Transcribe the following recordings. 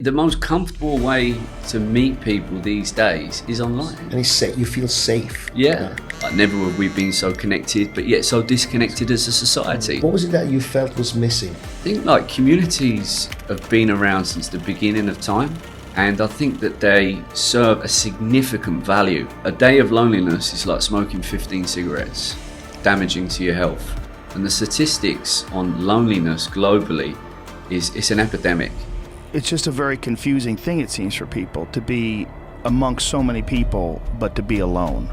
The most comfortable way to meet people these days is online. And it's safe. You feel safe. Yeah. Like never have we been so connected, but yet so disconnected as a society. What was it that you felt was missing? I think like communities have been around since the beginning of time, and I think that they serve a significant value. A day of loneliness is like smoking 15 cigarettes, damaging to your health. And the statistics on loneliness globally it's an epidemic. It's just a very confusing thing, it seems, for people to be amongst so many people, but to be alone.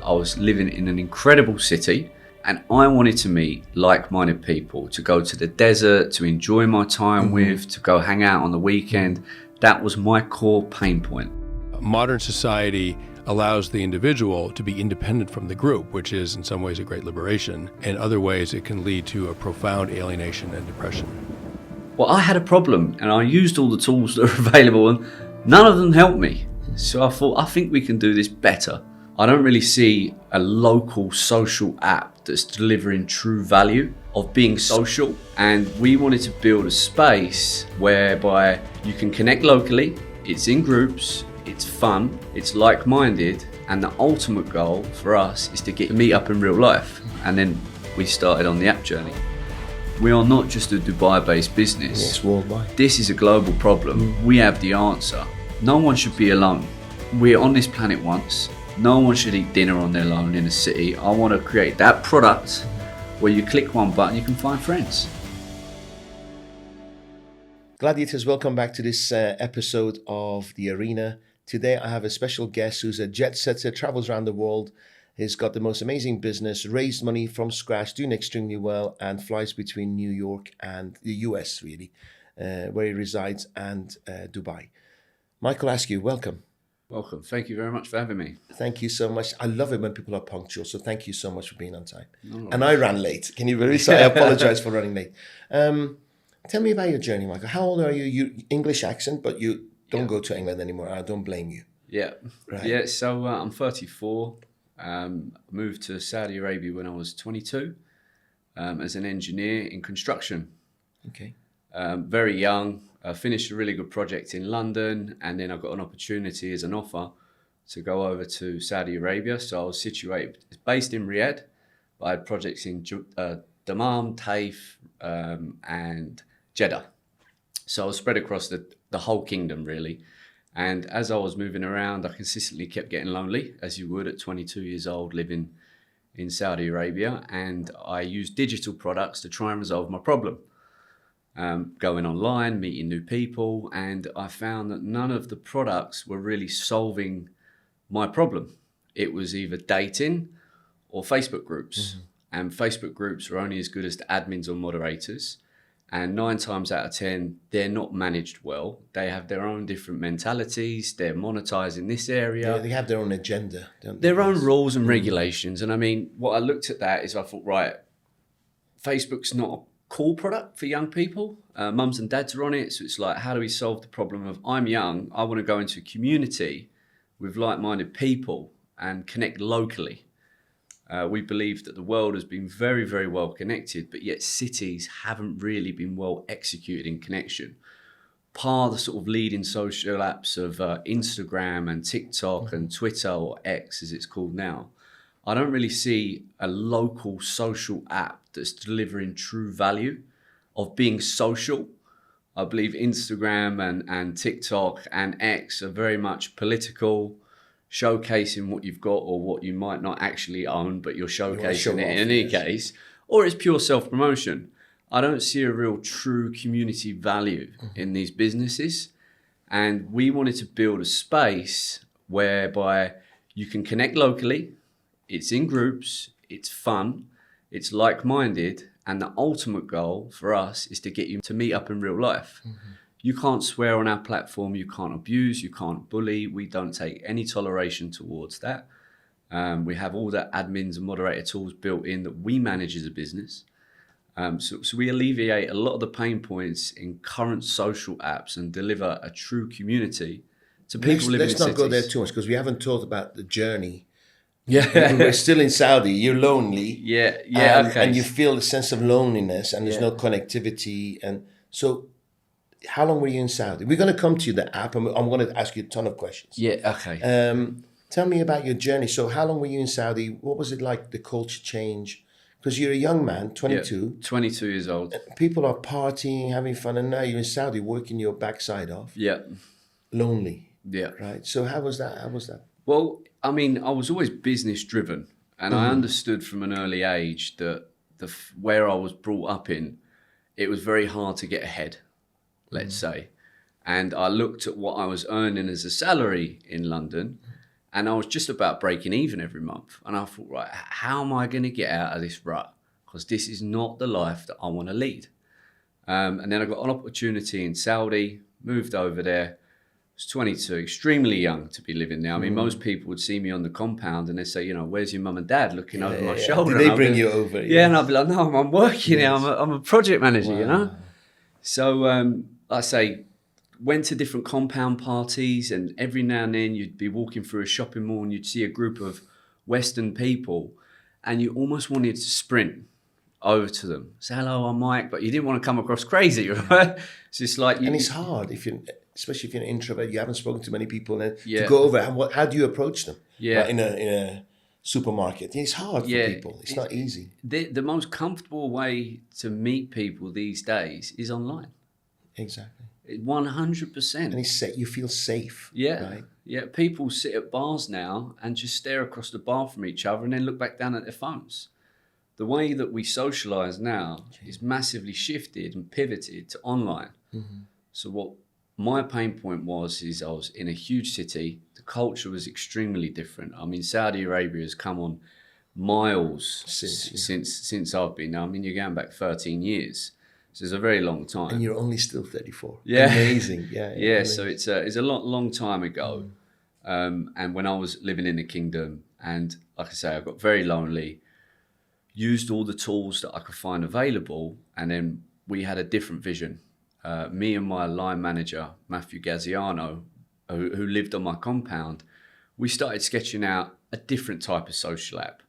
I was living in an incredible city and I wanted to meet like-minded people, to go to the desert, to enjoy my time with, to go hang out on the weekend. That was my core pain point. Modern society allows the individual to be independent from the group, which is in some ways a great liberation. In other ways, it can lead to a profound alienation and depression. Well, I had a problem and I used all the tools that are available and none of them helped me. So I thought, I think we can do this better. I don't really see a local social app that's delivering true value of being social. And we wanted to build a space whereby you can connect locally, it's in groups, it's fun, it's like-minded, and the ultimate goal for us is to get to meet up in real life. And then we started on the app journey. We are not just a Dubai-based business. It's worldwide. This is a global problem. We have the answer. No one should be alone. We're on this planet once. No one should eat dinner on their own in a city. I want to create that product where you click one button, you can find friends. Gladiators, welcome back to this episode of The Arena. Today I have a special guest who's a jet setter, travels around the world. He's got the most amazing business, raised money from scratch, doing extremely well, and flies between New York and the US, really, where he resides, and Dubai. Michael Askew, welcome. Welcome. Thank you very much for having me. Thank you so much. I love it when people are punctual, so thank you so much for being on time. And I ran late. Can you believe it? So I apologize for running late. Tell me about your journey, Michael. How old are you? You English accent, but you don't go to England anymore. I don't blame you. Yeah. Right. Yeah, so I'm 34. Moved to Saudi Arabia when I was 22 as an engineer in construction. Okay. Very young. I finished a really good project in London, and then I got an opportunity as an offer to go over to Saudi Arabia. So I was situated, based in Riyadh, but I had projects in Dammam, Taif, and Jeddah. So I was spread across the whole kingdom, really. And as I was moving around, I consistently kept getting lonely, as you would at 22 years old, living in Saudi Arabia. And I used digital products to try and resolve my problem. Going online, meeting new people, and I found that none of the products were really solving my problem. It was either dating or Facebook groups. And Facebook groups are only as good as the admins or moderators. And 9 times out of 10, they're not managed well. They have their own different mentalities. They're monetizing this area. They have their own agenda, don't they? Their own rules and regulations. And I mean, what I looked at that is I thought, right, Facebook's not a cool product for young people. Mums and dads are on it. So it's like, how do we solve the problem of I'm young, I want to go into a community with like-minded people and connect locally. We believe that the world has been very, very well connected, but yet cities haven't really been well executed in connection. Par the sort of leading social apps of Instagram and TikTok and Twitter, or X as it's called now, I don't really see a local social app that's delivering true value of being social. I believe Instagram and TikTok and X are very much political, showcasing what you've got or what you might not actually own, but you're showcasing it in any case, or it's pure self-promotion. I don't see a real true community value in these businesses. And we wanted to build a space whereby you can connect locally, it's in groups, it's fun, it's like-minded, and the ultimate goal for us is to get you to meet up in real life. You can't swear on our platform, you can't abuse, you can't bully. We don't take any toleration towards that. We have all the admins and moderator tools built in that we manage as a business. So we alleviate a lot of the pain points in current social apps and deliver a true community to people living in cities. Let's not go there too much, because we haven't talked about the journey. Yeah. We're still in Saudi, you're lonely. Yeah, and, okay. And you feel a sense of loneliness and there's no connectivity. And so how long were you in Saudi? We're going to come to the app, and I'm going to ask you a ton of questions. Yeah, okay. Tell me about your journey. So how long were you in Saudi? What was it like, the culture change? Because you're a young man, 22. Yeah, 22 years old. People are partying, having fun, and now you're in Saudi working your backside off. Yeah. Lonely. Yeah. Right. So how was that? Well, I mean, I was always business driven, and I understood from an early age that where I was brought up in, it was very hard to get ahead, let's say. And I looked at what I was earning as a salary in London, and I was just about breaking even every month. And I thought, right, how am I going to get out of this rut? Because this is not the life that I want to lead. And then I got an opportunity in Saudi, moved over there. I was 22, extremely young to be living there. I mean, most people would see me on the compound and they say, you know, where's your mum and dad, looking over my shoulder? Did they bring you over? Yeah, and I'd be like, no, I'm working here. I'm a project manager, you know? So I say, went to different compound parties, and every now and then you'd be walking through a shopping mall and you'd see a group of Western people and you almost wanted to sprint over to them. Say, hello, I'm Mike, but you didn't want to come across crazy, right? It's just like... and it's hard, especially if you're an introvert, you haven't spoken to many people, and Yeah. to go over, how do you approach them? Yeah. Like in a supermarket. It's hard for Yeah, people. It's not easy. The most comfortable way to meet people these days is online. Exactly. 100%. And it's safe. You feel safe. Yeah. Right? Yeah. People sit at bars now and just stare across the bar from each other and then look back down at their phones. The way that we socialize now is massively shifted and pivoted to online. So what my pain point is I was in a huge city. The culture was extremely different. I mean, Saudi Arabia has come on miles since I've been there. I mean, you're going back 13 years. So it's a very long time. And you're only still 34. Yeah. Amazing. Yeah. Yeah, amazing. so it's a long time ago. And when I was living in the kingdom, and like I say, I got very lonely, used all the tools that I could find available, and then we had a different vision. Me and my line manager, Matthew Gaziano, who lived on my compound, we started sketching out a different type of social app.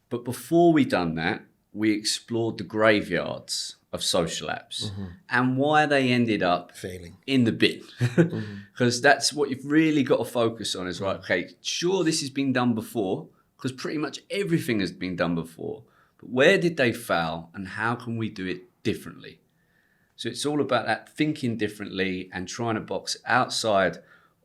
But before we done that, we explored the graveyards of social apps and why they ended up failing in the bin. Because that's what you've really got to focus on is, right, okay, sure, this has been done before, because pretty much everything has been done before. But where did they fail and how can we do it differently? So it's all about that thinking differently and trying to box outside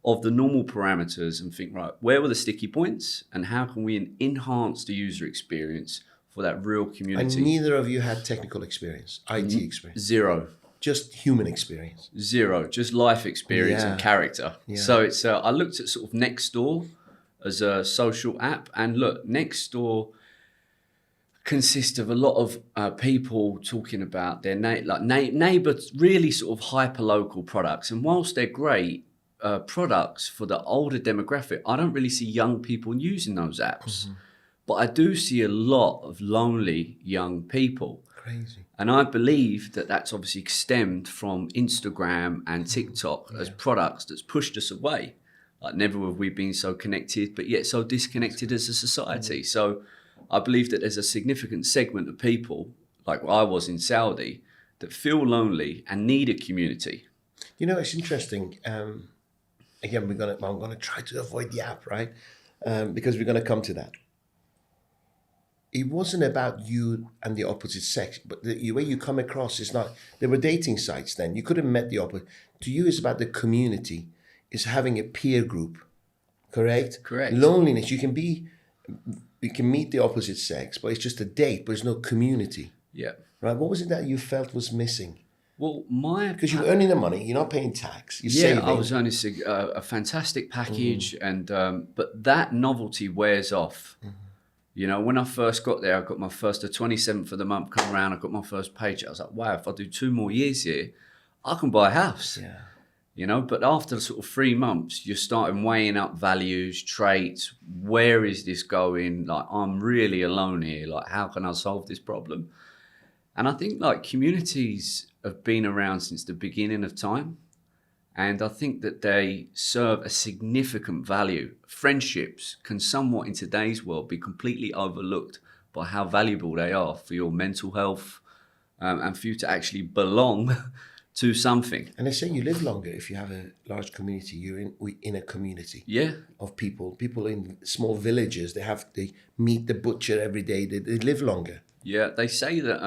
of the normal parameters and think, right, where were the sticky points and how can we enhance the user experience for that real community? And neither of you had technical experience, IT experience. Zero. Just human experience. Zero. Just life experience and character. Yeah. So it's I looked at sort of Nextdoor as a social app, and look, Nextdoor consists of a lot of people talking about their neighbours, really sort of hyper-local products. And whilst they're great products for the older demographic, I don't really see young people using those apps. But I do see a lot of lonely young people. Crazy. And I believe that that's obviously stemmed from Instagram and TikTok as products that's pushed us away. Like never have we been so connected, but yet so disconnected as a society. So I believe that there's a significant segment of people, like I was in Saudi, that feel lonely and need a community. You know, it's interesting. Again, I'm going to try to avoid the app, right? Because we're going to come to that. It wasn't about you and the opposite sex, but the way you come across is not. There were dating sites then. You could have met the opposite. To you, it's about the community. It's having a peer group, correct? Correct. Loneliness. You can meet the opposite sex, but it's just a date. But there's no community. Yeah. Right. What was it that you felt was missing? Well, because you're earning the money, you're not paying tax. You're saving. I was earning a fantastic package, and but that novelty wears off. You know, when I first got there, I got my first, the 27th of the month come around, I got my first paycheck. I was like, wow, if I do 2 more years here, I can buy a house. Yeah. You know, but after sort of 3 months, you're starting weighing up values, traits. Where is this going? Like, I'm really alone here. Like, how can I solve this problem? And I think like communities have been around since the beginning of time. And I think that they serve a significant value. Friendships can somewhat in today's world be completely overlooked by how valuable they are for your mental health and for you to actually belong to something. And they say you live longer if you have a large community. You're in a community Yeah. of people. People in small villages, they meet the butcher every day. They live longer. Yeah, they say that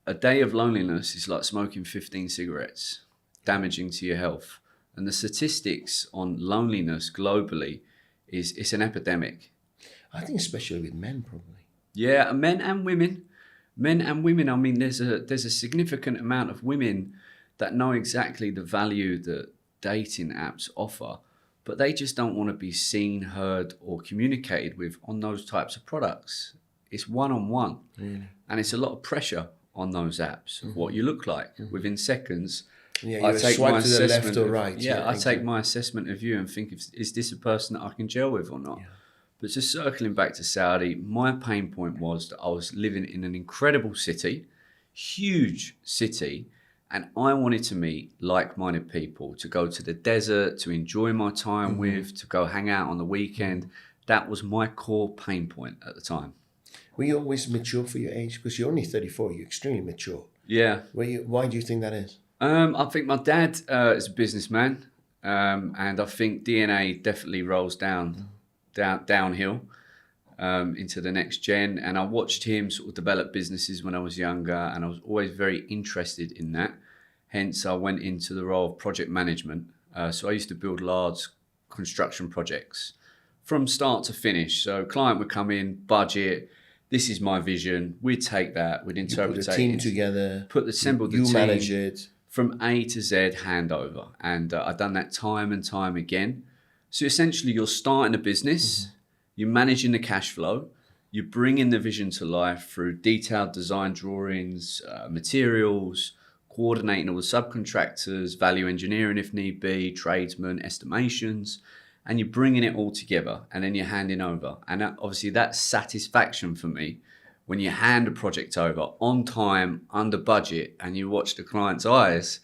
a day of loneliness is like smoking 15 cigarettes, damaging to your health. And the statistics on loneliness globally it's an epidemic. I think especially with men, probably. Yeah, men and women. Men and women. I mean, there's a significant amount of women that know exactly the value that dating apps offer, but they just don't want to be seen, heard, or communicated with on those types of products. It's one-on-one. Really? And it's a lot of pressure on those apps, what you look like. Within seconds, Yeah, you swipe to the left or right. I take my assessment of you and think, is this a person that I can gel with or not? Yeah. But just circling back to Saudi, my pain point was that I was living in an incredible city, huge city, and I wanted to meet like-minded people, to go to the desert, to enjoy my time with, to go hang out on the weekend. That was my core pain point at the time. Were you always mature for your age? Because you're only 34, you're extremely mature. Yeah. Why do you think that is? I think my dad is a businessman, and I think DNA definitely rolls downhill into the next gen. And I watched him sort of develop businesses when I was younger, and I was always very interested in that. Hence, I went into the role of project management. So I used to build large construction projects from start to finish. So client would come in, budget. This is my vision. We'd take that. We'd interpret it. Put the team together. Assemble the team. You manage it. From A to Z handover. And I've done that time and time again. So essentially you're starting a business, you're managing the cash flow, you're bringing the vision to life through detailed design drawings, materials, coordinating all the subcontractors, value engineering if need be, tradesmen, estimations, and you're bringing it all together and then you're handing over. And obviously that's satisfaction for me. When you hand a project over on time, under budget, and you watch the client's eyes,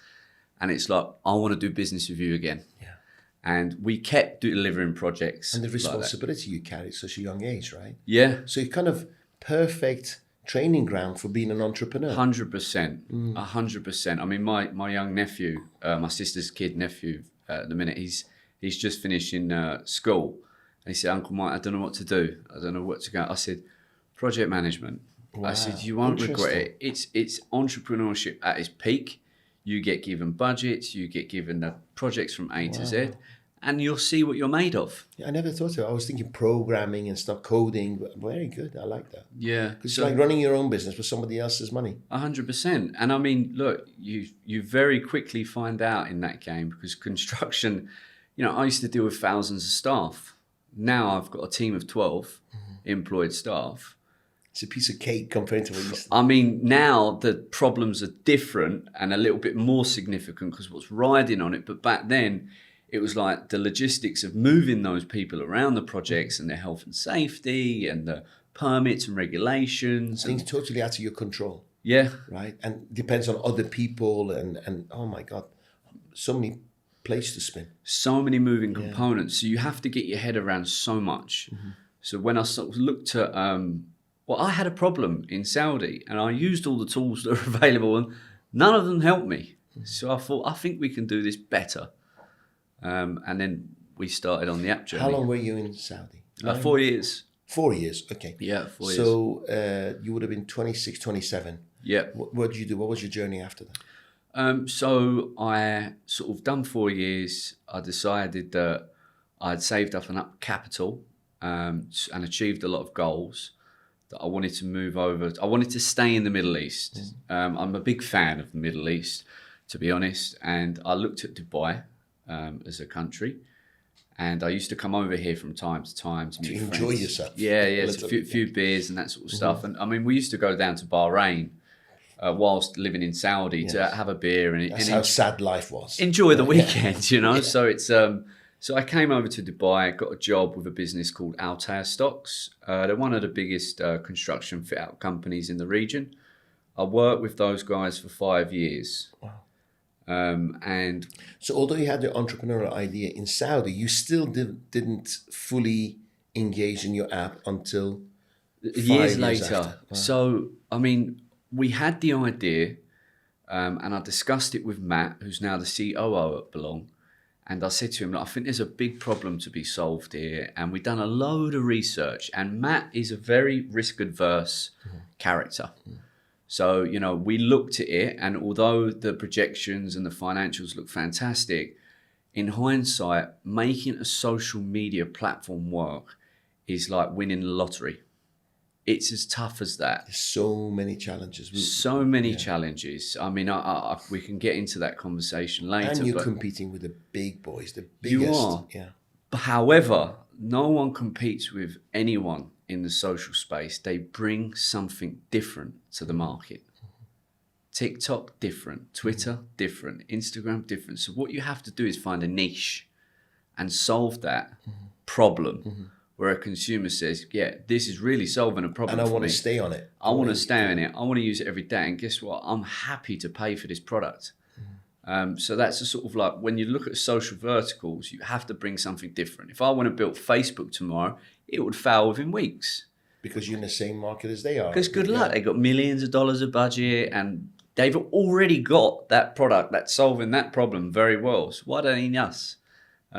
and it's like, I want to do business with you again. Yeah. And we kept delivering projects. And the responsibility you carry at such a young age, right? Yeah. So you're kind of perfect training ground for being an entrepreneur. 100%. 100%. I mean, my young nephew, my sister's kid nephew, at the minute, he's just finishing school. And he said, Uncle Mike, I don't know what to do. I don't know what to go. I said, project management. Wow. I said, you won't regret it. It's entrepreneurship at its peak. You get given budgets, you get given the projects from A to Z, and you'll see what you're made of. Yeah, I never thought of it. I was thinking programming and stuff, coding. But very good. I like that. Yeah. It's like running your own business with somebody else's money. 100%. And I mean, look, you very quickly find out in that game, because construction, I used to deal with thousands of staff. Now I've got a team of 12 employed staff. It's a piece of cake compared to what you used to. I mean, now the problems are different and a little bit more significant because what's riding on it. But back then, it was like the logistics of moving those people around the projects and their health and safety and the permits and regulations. Things totally out of your control. Yeah. Right? And depends on other people and oh my God, so many plates to spin. So many moving components. So you have to get your head around so much. So when I sort of looked at... Well, I had a problem in Saudi and I used all the tools that are available and none of them helped me. So I thought, I think we can do this better. And then we started on the app journey. How long were you in Saudi? 4 years. 4 years, okay. Yeah, 4 years. So you would have been 26, 27. Yeah. What did you do? What was your journey after that? So I sort of done 4 years. I decided that I'd saved up enough capital and achieved a lot of goals. That I wanted to move over. I wanted to stay in the Middle East. I'm a big fan of the Middle East, to be honest. And I looked at Dubai as a country. And I used to come over here from time to time to meet enjoy friends. yourself. Yeah, so a few beers and that sort of stuff. And I mean, we used to go down to Bahrain whilst living in Saudi to have a beer. That's how sad life was. Enjoy the weekend, So it's... So I came over to Dubai, got a job with a business called Altair Stocks. They're one of the biggest construction fit-out companies in the region. I worked with those guys for 5 years. Wow. And so although you had the entrepreneurial idea in Saudi, you still didn't fully engage in your app until years later. Wow. So, I mean, we had the idea, And I discussed it with Matt, who's now the COO at Belong. And I said to him, I think there's a big problem to be solved here. And we've done a load of research. And Matt is a very risk-adverse character. So, you know, we looked at it. And although the projections and the financials look fantastic, in hindsight, making a social media platform work is like winning the lottery. It's as tough as that. There's so many challenges. So many challenges. I mean, we can get into that conversation later. And you're competing with the big boys, the biggest. You are. Yeah. However, no one competes with anyone in the social space. They bring something different to the market. TikTok, different. Twitter, different. Instagram, different. So what you have to do is find a niche and solve that problem. Where a consumer says, yeah, this is really solving a problem. And I want to stay on it. I want to stay on it. I want to use it every day. And guess what? I'm happy to pay for this product. So that's a sort of like, when you look at social verticals, you have to bring something different. If I want to build Facebook tomorrow, it would fail within weeks. Because you're in the same market as they are. Because good luck. They've got millions of dollars of budget and they've already got that product that's solving that problem very well. So why don't they need us?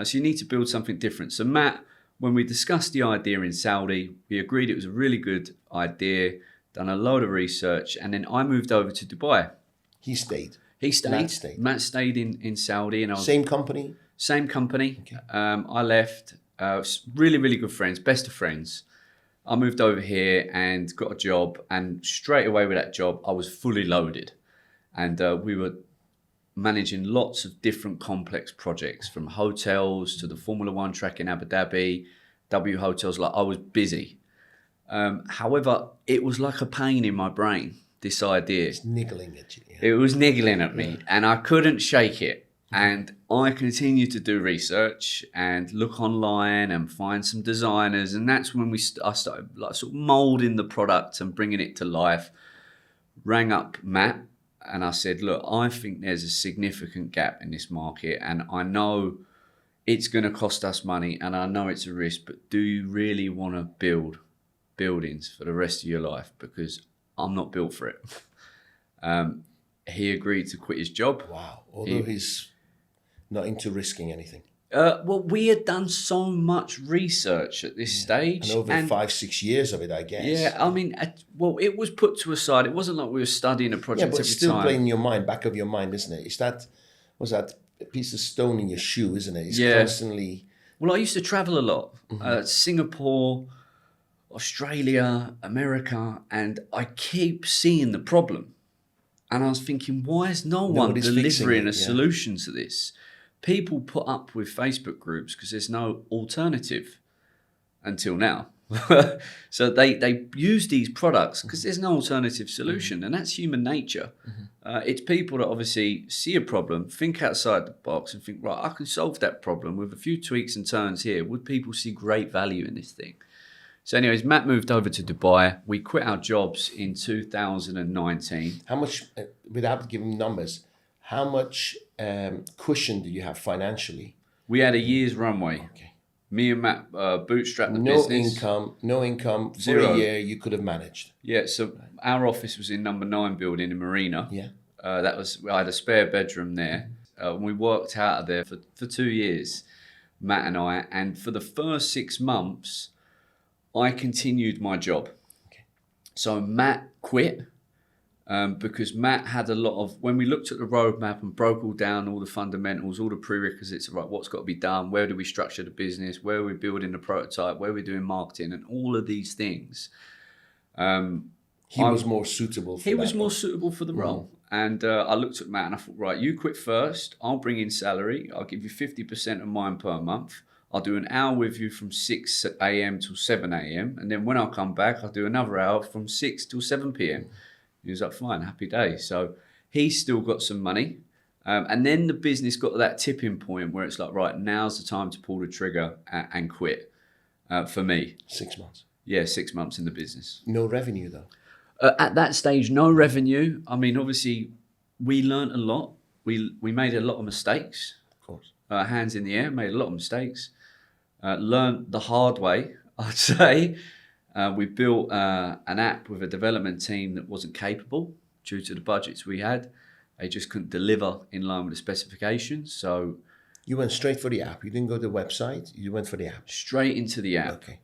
So you need to build something different. So Matt, when we discussed the idea in Saudi, we agreed it was a really good idea, done a load of research, and then I moved over to Dubai. He stayed. He stayed. Matt stayed in Saudi. And I was, Same company? Same company. Okay. I left. Really, really good friends, best of friends. I moved over here and got a job, and straight away with that job, I was fully loaded. And we were managing lots of different complex projects, from hotels to the Formula One track in Abu Dhabi, W Hotels. Like, I was busy. However, it was like a pain in my brain, this idea. It's niggling at you. Yeah. It was niggling at me, and I couldn't shake it. And I continued to do research and look online and find some designers. And that's when I started like sort of molding the product and bringing it to life. Rang up Matt. And I said, look, I think there's a significant gap in this market, and I know it's going to cost us money, and I know it's a risk, but do you really want to build buildings for the rest of your life? Because I'm not built for it. He agreed to quit his job. Wow. Although he's not into risking anything. Well, we had done so much research at this stage. And over 5-6 years of it, I guess. Yeah, I mean, well, it was put to a side. It wasn't like we were studying a project every time. Yeah, but it's still playing in your mind, back of your mind, isn't it? Was that a piece of stone in your shoe, isn't it? It's constantly... Well, I used to travel a lot. Singapore, Australia, America, and I keep seeing the problem. And I was thinking, why is nobody's delivering a solution to this? People put up with Facebook groups because there's no alternative until now. So they use these products because there's no alternative solution, and that's human nature. It's people that obviously see a problem, think outside the box and think, right, I can solve that problem with a few tweaks and turns here. Would people see great value in this thing? So anyways, Matt moved over to Dubai. We quit our jobs in 2019. How much, without giving numbers, how much cushion do you have financially? We had a year's runway. Okay. Me and Matt bootstrapped the business. No income. Zero. For a year, you could have managed. Yeah, so our office was in number 9 building in Marina. Yeah. I had a spare bedroom there. We worked out of there for 2 years, Matt and I. And for the first 6 months, I continued my job. Okay. So Matt quit. Because Matt had a lot of, when we looked at the roadmap and broke all down all the fundamentals, all the prerequisites of right, what's got to be done, where do we structure the business, where are we building the prototype, where are we doing marketing, and all of these things. He was more suitable for He was more suitable for the role. And I looked at Matt and I thought, right, you quit first, I'll bring in salary, I'll give you 50% of mine per month. I'll do an hour with you from 6 a.m. till 7 a.m. And then when I come back, I'll do another hour from 6 till 7 p.m. He was like, fine, happy day. So he's still got some money. And then the business got to that tipping point where it's like, right, now's the time to pull the trigger and quit for me. 6 months. Yeah, 6 months in the business. No revenue, though. At that stage, no revenue. I mean, obviously, we learned a lot. We made a lot of mistakes. Of course. Hands in the air, made a lot of mistakes. Learned the hard way, I'd say. We built an app with a development team that wasn't capable due to the budgets we had. they just couldn't deliver in line with the specifications. So You went straight for the app. You didn't go to the website. You went for the app. straight into the app. Okay.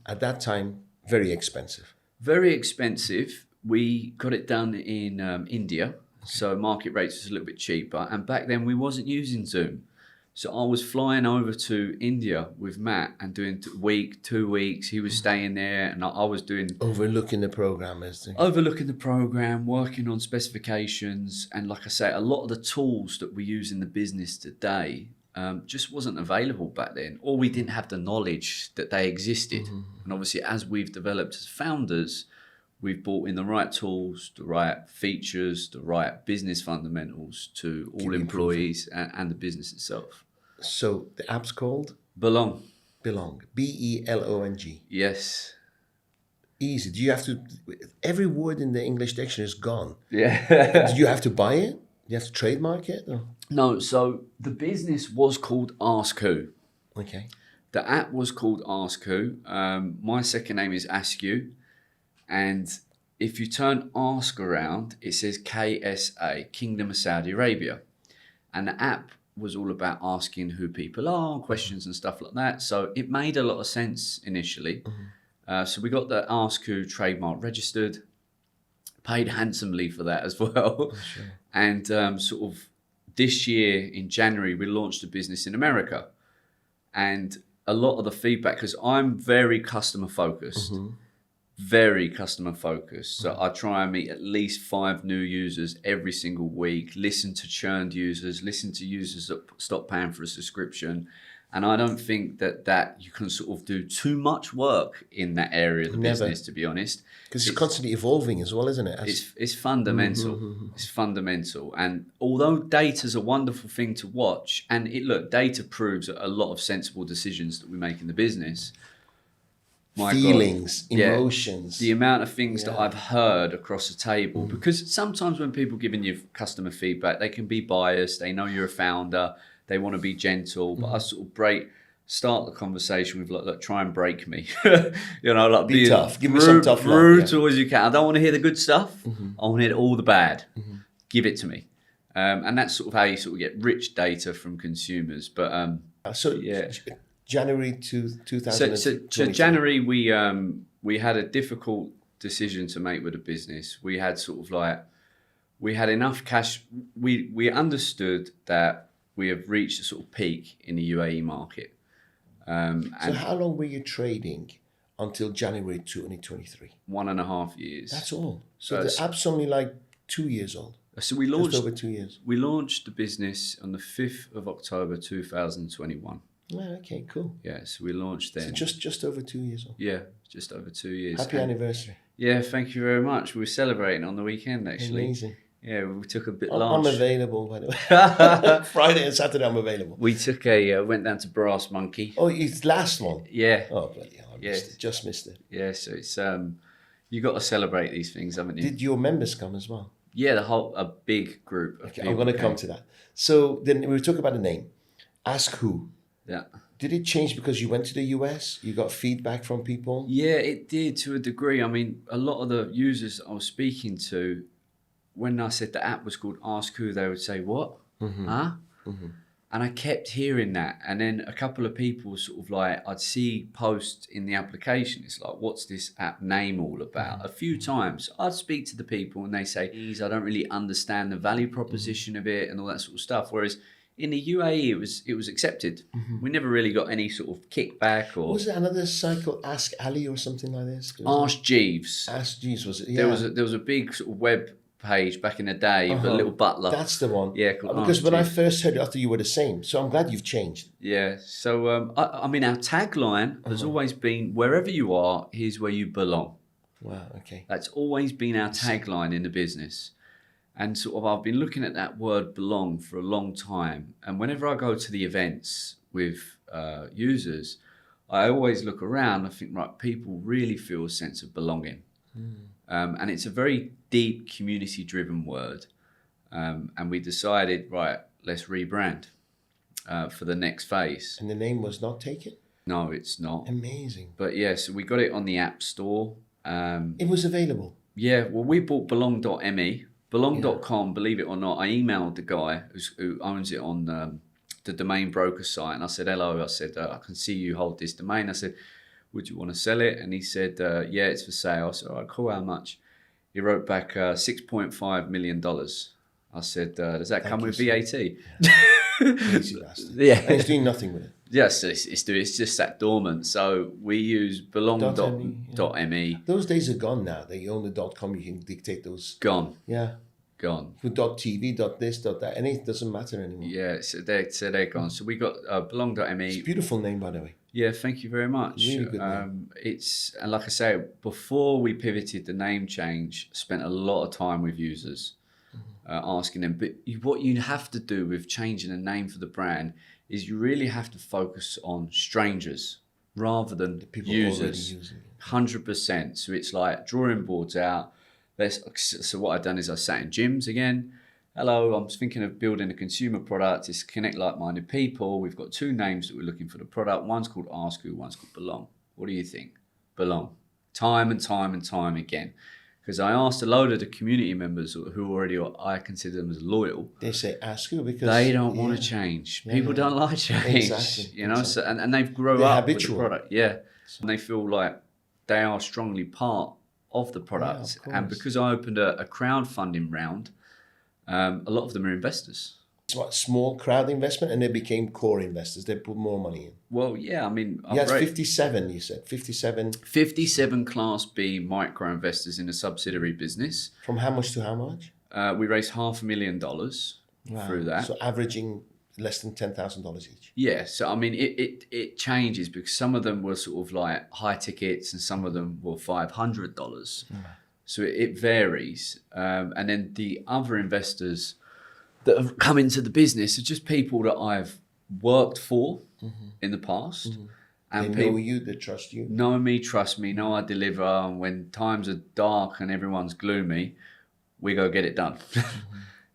At that time, very expensive. Very expensive. We got it done in India, so market rates was a little bit cheaper. And back then we wasn't using Zoom. So I was flying over to India with Matt and doing week, 2 weeks. He was staying there and I was doing... Overlooking the program. Overlooking the program, working on specifications. And like I say, a lot of the tools that we use in the business today just wasn't available back then. Or we didn't have the knowledge that they existed. And obviously, as we've developed as founders, we've brought in the right tools, the right features, the right business fundamentals to all employees and the business itself. So the app's called? Belong. Belong. BELONG. Yes. Easy. Do you have to... Every word in the English dictionary is gone. Yeah. Do you have to buy it? Do you have to trademark it? Or? No, so the business was called Ask Who. Okay. The app was called Ask Who. My second name is Askew. And if you turn Ask around, it says KSA, Kingdom of Saudi Arabia. And the app was all about asking who people are, questions and stuff like that. So it made a lot of sense initially. So we got the Ask Who trademark registered, paid handsomely for that as well. Sure. And sort of this year in January, we launched a business in America. And a lot of the feedback, because I'm very customer focused. Very customer focused. So I try and meet at least 5 new users every single week, listen to churned users, listen to users that stop paying for a subscription. And I don't think that you can sort of do too much work in that area of the business, to be honest. Because it's constantly evolving as well, isn't it? It's fundamental. It's fundamental. And although data's a wonderful thing to watch, and data proves a lot of sensible decisions that we make in the business. Feelings, emotions. The amount of things that I've heard across the table, because sometimes when people giving you customer feedback, they can be biased. They know you're a founder. They want to be gentle, but I sort of start the conversation with like, try and break me. Be tough. Give me some tough love. Brutal as you can. I don't want to hear the good stuff. I want to hear all the bad. Give it to me. And that's sort of how you sort of get rich data from consumers. But January 2023. So January we had a difficult decision to make with the business. We had we had enough cash. We understood that we have reached a sort of peak in the UAE market. So how long were you trading until January 2023? 1.5 years. That's all. So the app's only like 2 years old. So we launched just over 2 years. We launched the business on the 5th of October 2021. Oh, okay, cool. Yeah, so we launched then. So just over 2 years old. Yeah, just over 2 years. Happy anniversary. Yeah, thank you very much. We were celebrating on the weekend actually. Amazing. Yeah, we took a bit I'm large. available, by the way. Friday and Saturday I'm available. We took went down to Brass Monkey. Oh, it's the last one? Yeah. Oh, bloody hell, just missed it. Yeah, so it's, you got to celebrate these things, haven't you? Did your members come as well? Yeah, a big group of people. I'm going to come to that. So then we were talking about the name. Ask Who. Yeah. Did it change because you went to the US? You got feedback from people? Yeah, it did to a degree. I mean, a lot of the users I was speaking to, when I said the app was called Ask Who, they would say, what? Huh? And I kept hearing that. And then a couple of people sort of like, I'd see posts in the application. It's like, what's this app name all about? A few times I'd speak to the people and they say, I don't really understand the value proposition of it and all that sort of stuff. Whereas in the UAE, it was accepted. We never really got any sort of kickback or... Was there another site called Ask Ali or something like this? Ask Jeeves. Ask Jeeves, was it? Yeah. There was a big sort of web page back in the day, but Little Butler. That's the one. Yeah, because when I first heard it, I thought you were the same. So I'm glad you've changed. Yeah. So I mean, our tagline has always been, wherever you are, here's where you belong. Wow. Okay. That's always been our tagline in the business. And sort of, I've been looking at that word belong for a long time. And whenever I go to the events with users, I always look around. I think, right, people really feel a sense of belonging. And it's a very deep community-driven word. And we decided, right, let's rebrand for the next phase. And the name was not taken? No, it's not. Amazing. But yeah, so we got it on the App Store. It was available? Yeah, well, we bought belong.me. Belong.com, believe it or not, I emailed the guy who owns it on the domain broker site, and I said, hello, I said, I can see you hold this domain. I said, would you want to sell it? And he said, yeah, it's for sale. I said, all right, cool, how much? He wrote back $6.5 million. I said, does that come with VAT? Crazy bastard. Yeah. And he's doing nothing with it. Yes, it's just sat dormant. So we use belong.me. Those days are gone now. That you own the .com, you can dictate those. Gone. Yeah. Gone. With .tv, .this, .that, and it doesn't matter anymore. Yeah, so they're gone. So we got belong.me. It's a beautiful name, by the way. Yeah, thank you very much. Really good name. It's, and like I say, before we pivoted the name change, spent a lot of time with users, asking them. But what you have to do with changing the name for the brand is you really have to focus on strangers rather than the people users. already using it. 100%. So it's like drawing boards out. So what I've done is I sat in gyms again. Hello, I'm thinking of building a consumer product. It's connect like-minded people. We've got 2 names that we're looking for the product. One's called Askew, one's called Belong. What do you think? Belong. Time and time and time again. Because I asked a load of the community members who already, I consider them as loyal. They say Askew because they don't want to change. People don't like change. Exactly. You know, so, and they've grown up habitual with the product. Yeah. And they feel like they are strongly part of the product. Yeah, and because I opened a crowdfunding round, a lot of them are investors. It's what, small crowd investment, and they became core investors. They put more money in. Well, yeah, I mean... You had 57, you said. 57? 57 Class B micro investors in a subsidiary business. From how much to how much? We raised $500,000 through that. So averaging less than $10,000 each. Yeah, so I mean, it changes because some of them were sort of like high tickets and some of them were $500. So it varies. And then the other investors that have come into the business are just people that I've worked for in the past. And they know you, they trust you. Know me, trust me, know I deliver. And when times are dark and everyone's gloomy, we go get it done.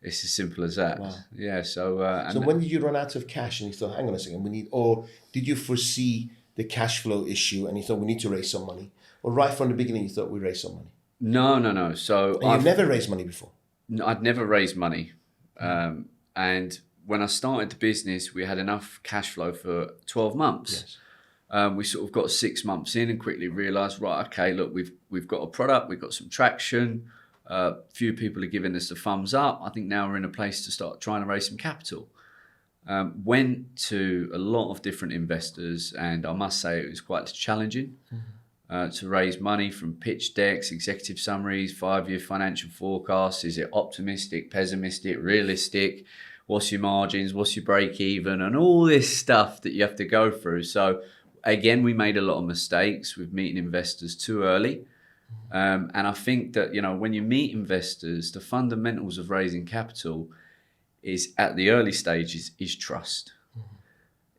It's as simple as that. Wow. Yeah. So. So when did you run out of cash and you thought, hang on a second, or did you foresee the cash flow issue and you thought we need to raise some money? Or right from the beginning you thought we raise some money? No. So you've never raised money before? I'd never raised money. And when I started the business, we had enough cash flow for 12 months. Yes. We sort of got 6 months in and quickly realized, right, okay, look, we've got a product, we've got some traction. Few people are giving us the thumbs up. I think now we're in a place to start trying to raise some capital. Went to a lot of different investors, and I must say it was quite challenging to raise money, from pitch decks, executive summaries, 5-year financial forecasts. Is it optimistic, pessimistic, realistic? What's your margins? What's your break even? And all this stuff that you have to go through. So again, we made a lot of mistakes with meeting investors too early. And I think that, you know, when you meet investors, the fundamentals of raising capital is at the early stages is trust.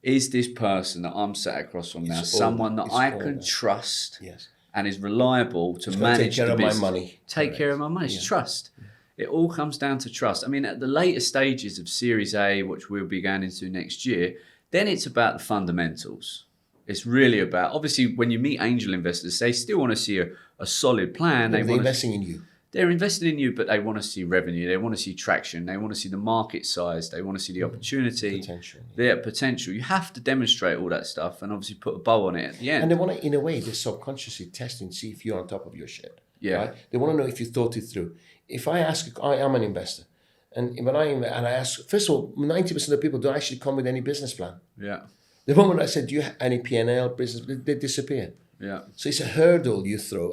Is this person that I'm sat across from now someone that I can trust and is reliable to manage the business? Take care of my money. Take care of my money. It's trust. It all comes down to trust. I mean, at the later stages of Series A, which we'll be going into next year, then it's about the fundamentals. It's really about, obviously, when you meet angel investors, they still want to see a solid plan. They're investing in you. They're investing in you, but they want to see revenue. They want to see traction. They want to see the market size. They want to see the opportunity. Potential. Their potential. You have to demonstrate all that stuff and obviously put a bow on it at the end. And they want to, in a way, they're subconsciously testing to see if you're on top of your shit. Yeah. Right? They want to know if you thought it through. If I ask, I am an investor. And when I ask, first of all, 90% of people don't actually come with any business plan. Yeah. The moment I said, do you have any P&L business, they disappear. Yeah. So it's a hurdle you throw.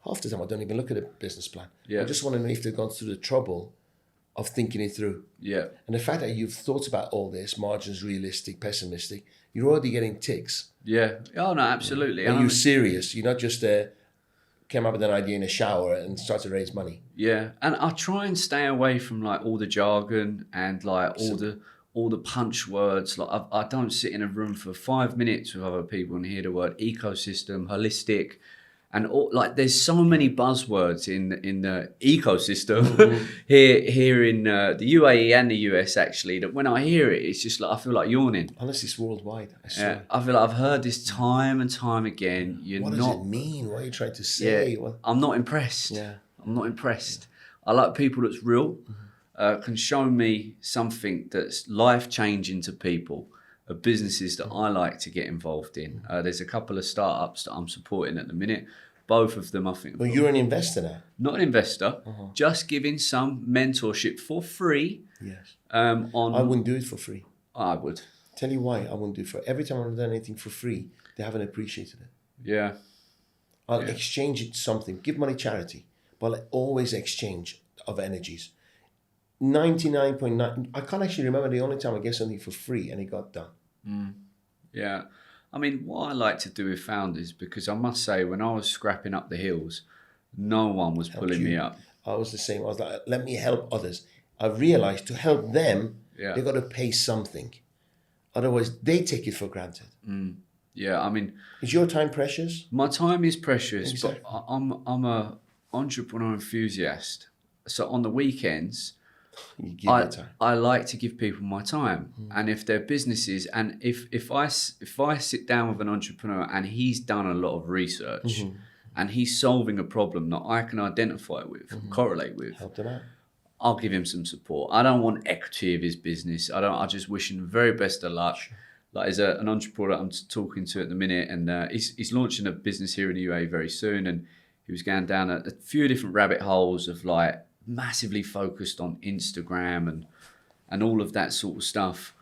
Half the time, I don't even look at a business plan. Yeah. I just want to know if they've gone through the trouble of thinking it through. Yeah. And the fact that you've thought about all this, margins, realistic, pessimistic, you're already getting ticks. Yeah. Oh, no, absolutely. And you're serious. You're not just came up with an idea in a shower and started to raise money. Yeah. And I try and stay away from like all the jargon and like all the punch words. Like I don't sit in a room for 5 minutes with other people and hear the word ecosystem, holistic, and all, like there's so many buzzwords in the ecosystem here in the UAE and the US actually, that when I hear it, it's just like I feel like yawning. Unless it's worldwide. I feel like I've heard this time and time again. What does it mean? What are you trying to say? I'm not impressed. Yeah. I'm not impressed. I like people that's real, can show me something that's life-changing to people, of businesses that I like to get involved in. There's a couple of startups that I'm supporting at the minute. Both of them, I think. But you're an investor now. Not an investor, just giving some mentorship for free. Yes. I wouldn't do it for free. I would. Tell you why I wouldn't do it for. Every time I've done anything for free, they haven't appreciated it. Yeah. I'll exchange it something, give money charity, but I always exchange of energies. 99.9, I can't actually remember the only time I gave something for free and it got done. Yeah. I mean, what I like to do with founders, because I must say, when I was scrapping up the hills, no one was pulling me up. I was the same. I was like, let me help others. I realized to help them, they got to pay something. Otherwise, they take it for granted. Yeah, I mean... Is your time precious? My time is precious, Exactly. but I'm a entrepreneur enthusiast. So on the weekends... You give your time. I like to give people my time, and if they're businesses, and if I sit down with an entrepreneur and he's done a lot of research, and he's solving a problem that I can identify with, correlate with, Help them out. I'll give him some support. I don't want equity of his business. I just wish him the very best of luck. Sure. Like there's an entrepreneur that I'm talking to at the minute, and he's launching a business here in the UAE very soon, and he was going down a few different rabbit holes of like massively focused on Instagram and all of that sort of stuff,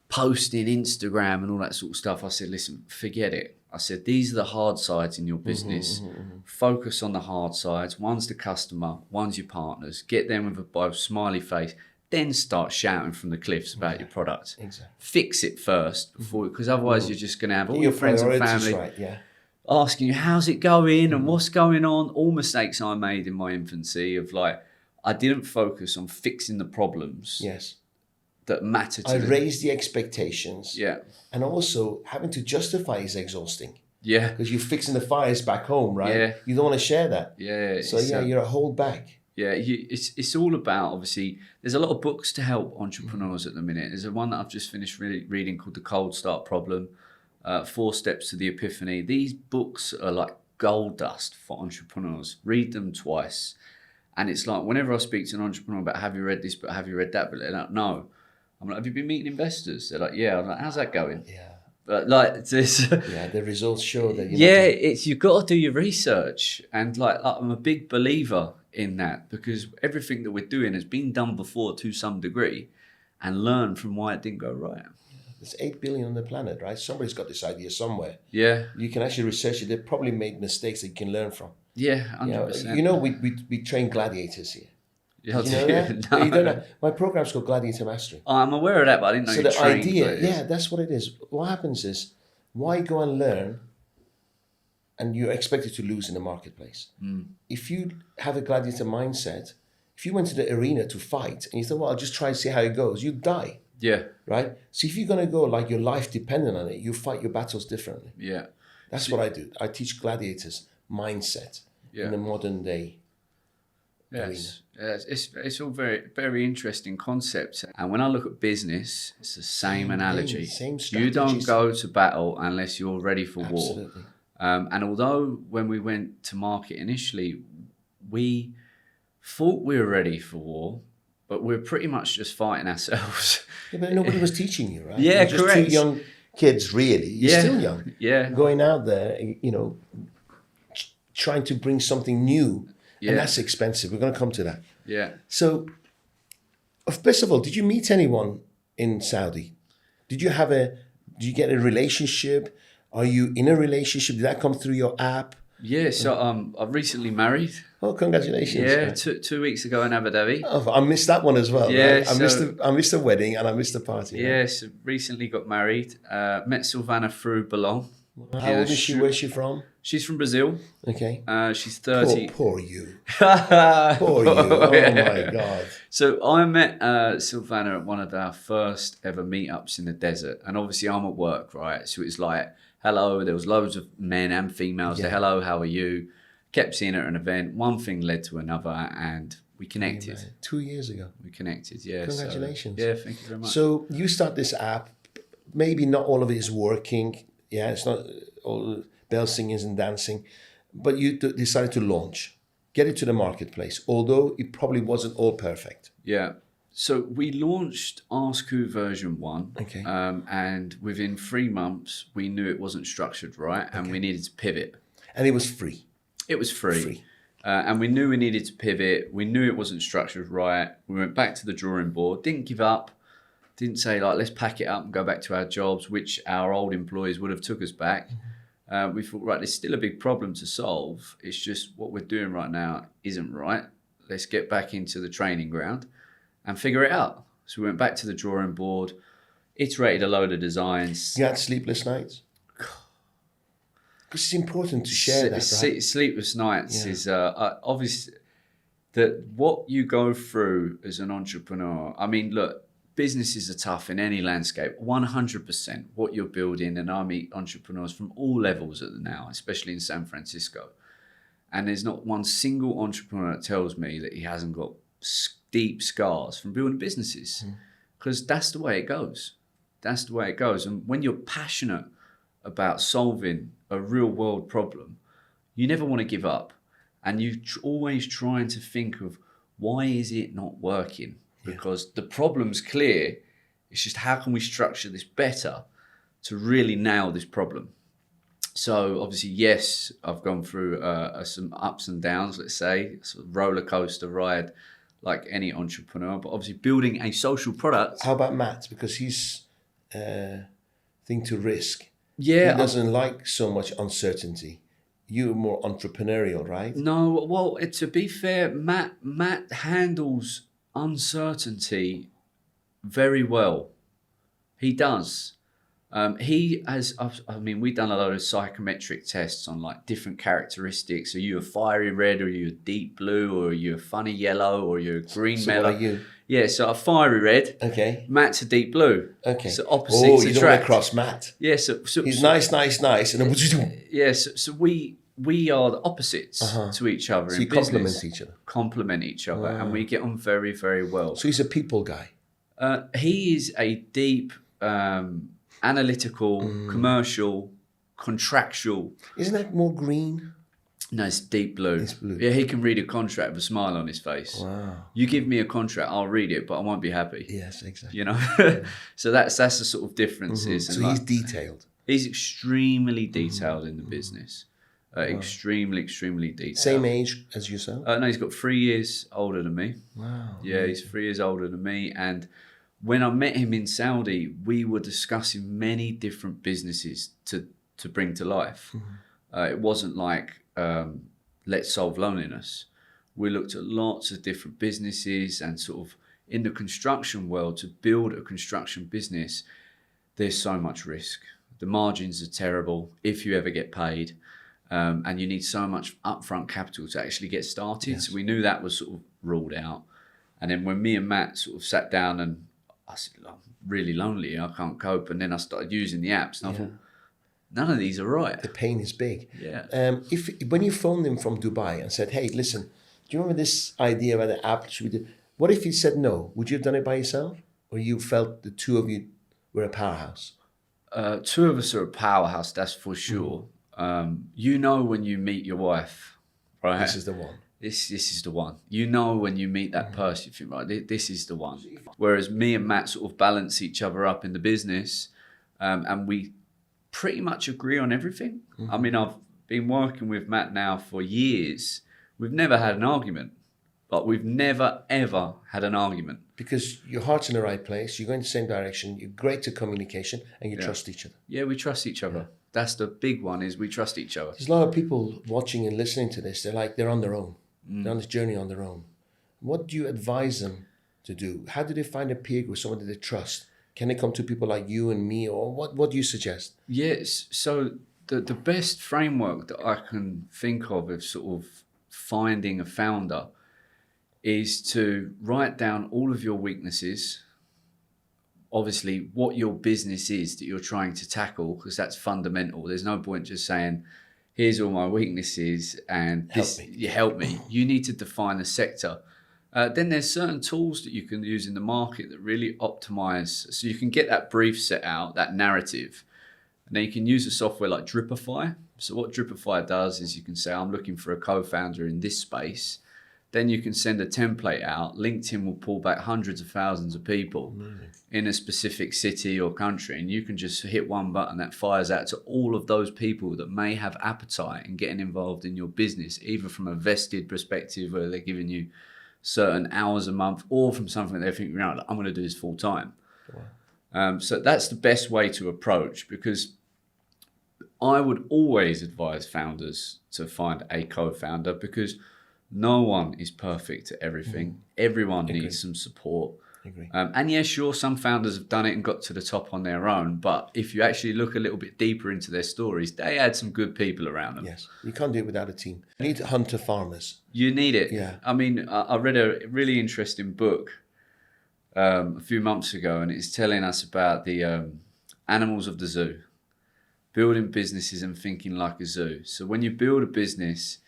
posting Instagram and all that sort of stuff. I said, listen, forget it. I said, these are the hard sides in your business. Focus on the hard sides. One's the customer, one's your partners. Get them with a smiley face. Then start shouting from the cliffs about your product. Exactly. Fix it first, before, because otherwise you're just going to have all your friends and family asking you, how's it going and what's going on? All mistakes I made in my infancy of like, I didn't focus on fixing the problems that matter to me. I raised the expectations. Yeah. And also having to justify is exhausting. Yeah. Because you're fixing the fires back home, right? Yeah. You don't want to share that. Yeah. So you're a hold back. Yeah, it's all about, obviously, there's a lot of books to help entrepreneurs at the minute. There's one that I've just finished reading called The Cold Start Problem, 4 Steps to the Epiphany. These books are like gold dust for entrepreneurs. Read them twice. And it's like, whenever I speak to an entrepreneur about, have you read this book, have you read that book? They're like, no. I'm like, have you been meeting investors? They're like, yeah. I'm like, how's that going? Yeah. But like this, the results show that. You've got to do your research, and like I'm a big believer in that, because everything that we're doing has been done before to some degree, and learn from why it didn't go right. There's 8 billion on the planet, right? Somebody's got this idea somewhere. Yeah. You can actually research it. They've probably made mistakes that you can learn from. Yeah, 100%. You know, we train gladiators here. Yeah, you know that? No. You don't know. My program's called Gladiator Mastery. I'm aware of that, but I didn't know. So the idea, that's what it is. What happens is, why go and learn, and you're expected to lose in the marketplace? If you have a gladiator mindset, if you went to the arena to fight and you thought, well, I'll just try and see how it goes, you'd die. Yeah. Right. So if you're gonna go like your life dependent on it, you fight your battles differently. Yeah. That's what I do. I teach gladiators mindset in the modern day. Yes, it's all very, very interesting concepts. And when I look at business, it's the same analogy. Same you don't go to battle unless you're ready for Absolutely. war. And although when we went to market initially, we thought we were ready for war, but we're pretty much just fighting ourselves. Yeah, but nobody was teaching you, right? Yeah, You're correct. Just 2 young kids, really. You're still young. Yeah. Going out there, trying to bring something new. Yeah. And that's expensive. We're going to come to that. Yeah. So, first of all, did you meet anyone in Saudi? Did you get a relationship? Are you in a relationship? Did that come through your app? Yeah, so I've recently married. Oh, congratulations! Yeah, 2 weeks ago in Abu Dhabi. Oh, I missed that one as well. Yeah, right? I missed the wedding and I missed the party. Yeah, right? So recently got married. Met Silvana through Belong. How old is she? Where's she from? She's from Brazil. Okay. She's 30. Poor you. Poor you. Oh my God. So I met Silvana at one of our first ever meetups in the desert, and obviously I'm at work, right? So it's like, hello. There was loads of men and females. Yeah. Hello, how are you? Kept seeing her at an event. One thing led to another, and we connected. 2 years ago. We connected. Yeah. Congratulations. So, yeah, thank you very much. So you start this app. Maybe not all of it is working. Yeah, it's not all bells singing and dancing, but you decided to launch. get it to the marketplace, although it probably wasn't all perfect. Yeah. So we launched Askew version 1. Okay. And within 3 months, we knew it wasn't structured right, and we needed to pivot. And it was free. It was free. And we knew we needed to pivot. We knew it wasn't structured right. We went back to the drawing board, didn't give up, didn't say, like, let's pack it up and go back to our jobs, which our old employees would have took us back. We thought, right, there's still a big problem to solve. It's just what we're doing right now isn't right. Let's get back into the training ground and figure it out. So we went back to the drawing board, iterated a load of designs. You had sleepless nights? Because it's important to share that, right? Sleepless nights is obviously that what you go through as an entrepreneur. I mean, look, businesses are tough in any landscape, 100%. What you're building, and I meet entrepreneurs from all levels now, especially in San Francisco. And there's not one single entrepreneur that tells me that he hasn't got deep scars from building businesses, because that's the way it goes. That's the way it goes. And when you're passionate about solving a real world problem, you never want to give up. And you're always trying to think of, why is it not working? Because the problem's clear. It's just, how can we structure this better to really nail this problem? So obviously, yes, I've gone through some ups and downs, let's say, sort of roller coaster ride like any entrepreneur, but obviously building a social product. How about Matt? Because he's thing to risk. Yeah. He doesn't like so much uncertainty. You're more entrepreneurial, right? No, well, to be fair, Matt handles uncertainty very well. He does. He has, I mean, we've done a lot of psychometric tests on like different characteristics. Are you a fiery red, or are you a deep blue, or are you a funny yellow, or are you a green mellow? What are you? Yeah, so a fiery red. Okay. Matt's a deep blue. Okay. So opposites you don't want to attract. cross Matt. Yeah, so He's nice, and then what do you do? Yeah, so we are the opposites to each other. So in you business. complement each other. And we get on very, very well. So he's a people guy. He is a deep, analytical, commercial, contractual. Isn't that more green? No, it's deep blue. It's blue. Yeah, he can read a contract with a smile on his face. Wow. You give me a contract, I'll read it, but I won't be happy. Yes, exactly. You know, so that's the sort of differences. So he's detailed. He's extremely detailed in the business. Extremely detailed. Same age as yourself? No, he's got 3 years older than me. Wow. Yeah, he's 3 years older than me. And when I met him in Saudi, we were discussing many different businesses to bring to life. It wasn't like, let's solve loneliness. We looked at lots of different businesses, and sort of in the construction world, to build a construction business, there's so much risk. The margins are terrible if you ever get paid. And you need so much upfront capital to actually get started. Yes. So we knew that was sort of ruled out. And then when me and Matt sort of sat down, and I said, I'm really lonely, I can't cope. And then I started using the apps, and I thought, none of these are right. The pain is big. Yeah. When you phoned him from Dubai and said, hey, listen, do you remember this idea about the app? Should we do? What if he said no? Would you have done it by yourself? Or you felt the two of you were a powerhouse? Two of us are a powerhouse, that's for sure. You know when you meet your wife, right? This is the one. This is the one. You know when you meet that person, you think, right, this is the one. Whereas me and Matt sort of balance each other up in the business, and we pretty much agree on everything. I mean, I've been working with Matt now for years. We've never had an argument, but we've never, ever had an argument. Because your heart's in the right place, you're going the same direction, you're great to communication, and you trust each other. Yeah, we trust each other. That's the big one, is we trust each other. There's a lot of people watching and listening to this. They're on their own. They're on this journey on their own. What do you advise them to do? How do they find a peer group, someone that they trust? Can they come to people like you and me, or what do you suggest? Yes. So the best framework that I can think of sort of finding a founder is to write down all of your weaknesses. Obviously, what your business is that you're trying to tackle, because that's fundamental. There's no point just saying, here's all my weaknesses and help me. You need to define a sector. Then there's certain tools that you can use in the market that really optimize. So you can get that brief set out, that narrative. And then you can use a software like Dripify. So what Dripify does is you can say, I'm looking for a co-founder in this space. Then you can send a template out. LinkedIn will pull back hundreds of thousands of people in a specific city or country. And you can just hit one button that fires out to all of those people that may have appetite in getting involved in your business, either from a vested perspective where they're giving you certain hours a month, or from something they're thinking, I'm going to do this full time. Wow. So that's the best way to approach, because I would always advise founders to find a co-founder, because no one is perfect at everything. Everyone needs some support. And yes, sure, some founders have done it and got to the top on their own. But if you actually look a little bit deeper into their stories, they had some good people around them. Yes, you can't do it without a team. You need hunter farmers. You need it. Yeah. I mean, I read a really interesting book a few months ago, and it's telling us about the animals of the zoo, building businesses and thinking like a zoo. So when you build a business,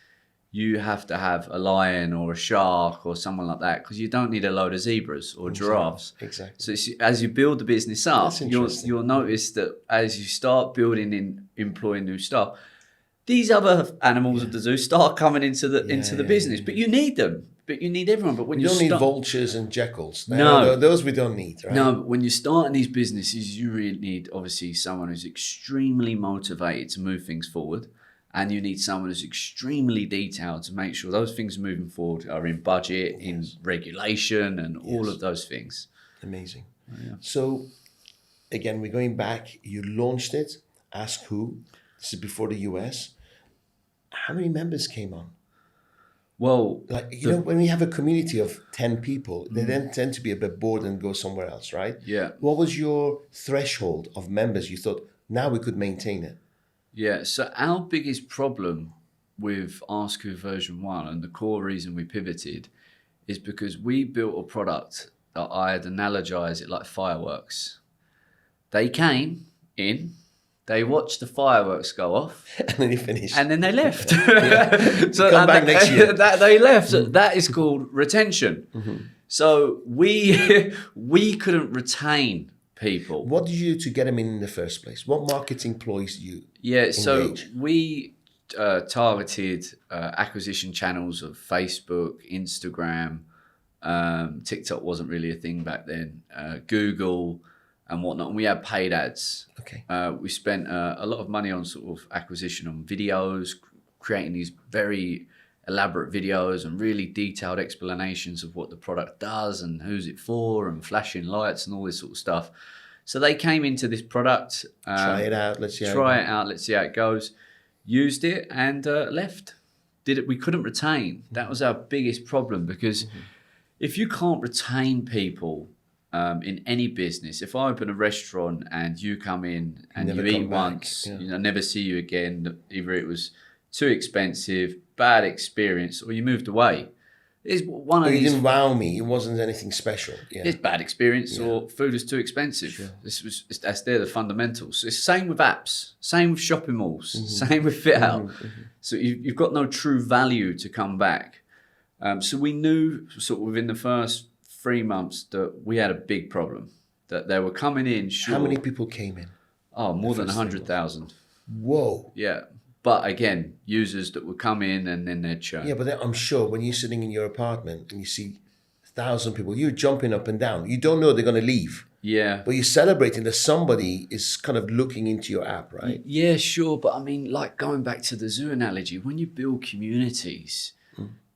you have to have a lion or a shark or someone like that, because you don't need a load of zebras or giraffes. Exactly. So as you build the business up, you'll notice that as you start building in employing new staff, these other animals of the zoo start coming into the business. But you need them. But you need everyone. But when you don't need vultures and jackals. No, those we don't need. Right? No, but when you're starting these businesses, you really need obviously someone who's extremely motivated to move things forward. And you need someone who's extremely detailed to make sure those things moving forward are in budget, in regulation, and all of those things. Amazing. Yeah. So, again, we're going back. You launched it. Ask Who. This is before the US. How many members came on? Well, when we have a community of 10 people, they then tend to be a bit bored and go somewhere else, right? Yeah. What was your threshold of members? You thought, now we could maintain it. Yeah, so our biggest problem with Ask Who version 1, and the core reason we pivoted, is because we built a product that I'd analogize it like fireworks. They came in, they watched the fireworks go off, and then they finished. And then they left. So come back next year. They left. That is called retention. So we couldn't retain people. What did you do to get them in the first place? What marketing ploys did you engage? So we targeted acquisition channels of Facebook, Instagram, TikTok wasn't really a thing back then, Google and whatnot. And we had paid ads. Okay. We spent a lot of money on sort of acquisition on videos, creating these very elaborate videos and really detailed explanations of what the product does and who's it for, and flashing lights and all this sort of stuff. So they came into this product. Try it out. Let's see how it goes. Used it and left. We couldn't retain. That was our biggest problem, because if you can't retain people in any business, if I open a restaurant and you come in and you eat once, never see you again, either it was too expensive, bad experience, or you moved away. It's one of these. You didn't wow me. It wasn't anything special. Yeah. It's bad experience, or food is too expensive. Sure. They're the fundamentals. It's the same with apps, same with shopping malls, same with fit out. So you've got no true value to come back. So we knew sort of within the first 3 months that we had a big problem, that they were coming in. How many people came in? Oh, more than 100,000. Whoa. Yeah. But again, users that would come in and then they'd churn. Yeah, but then I'm sure when you're sitting in your apartment and you see 1,000 people, you're jumping up and down. You don't know they're going to leave. Yeah. But you're celebrating that somebody is kind of looking into your app, right? Yeah, sure. But I mean, like going back to the zoo analogy, when you build communities,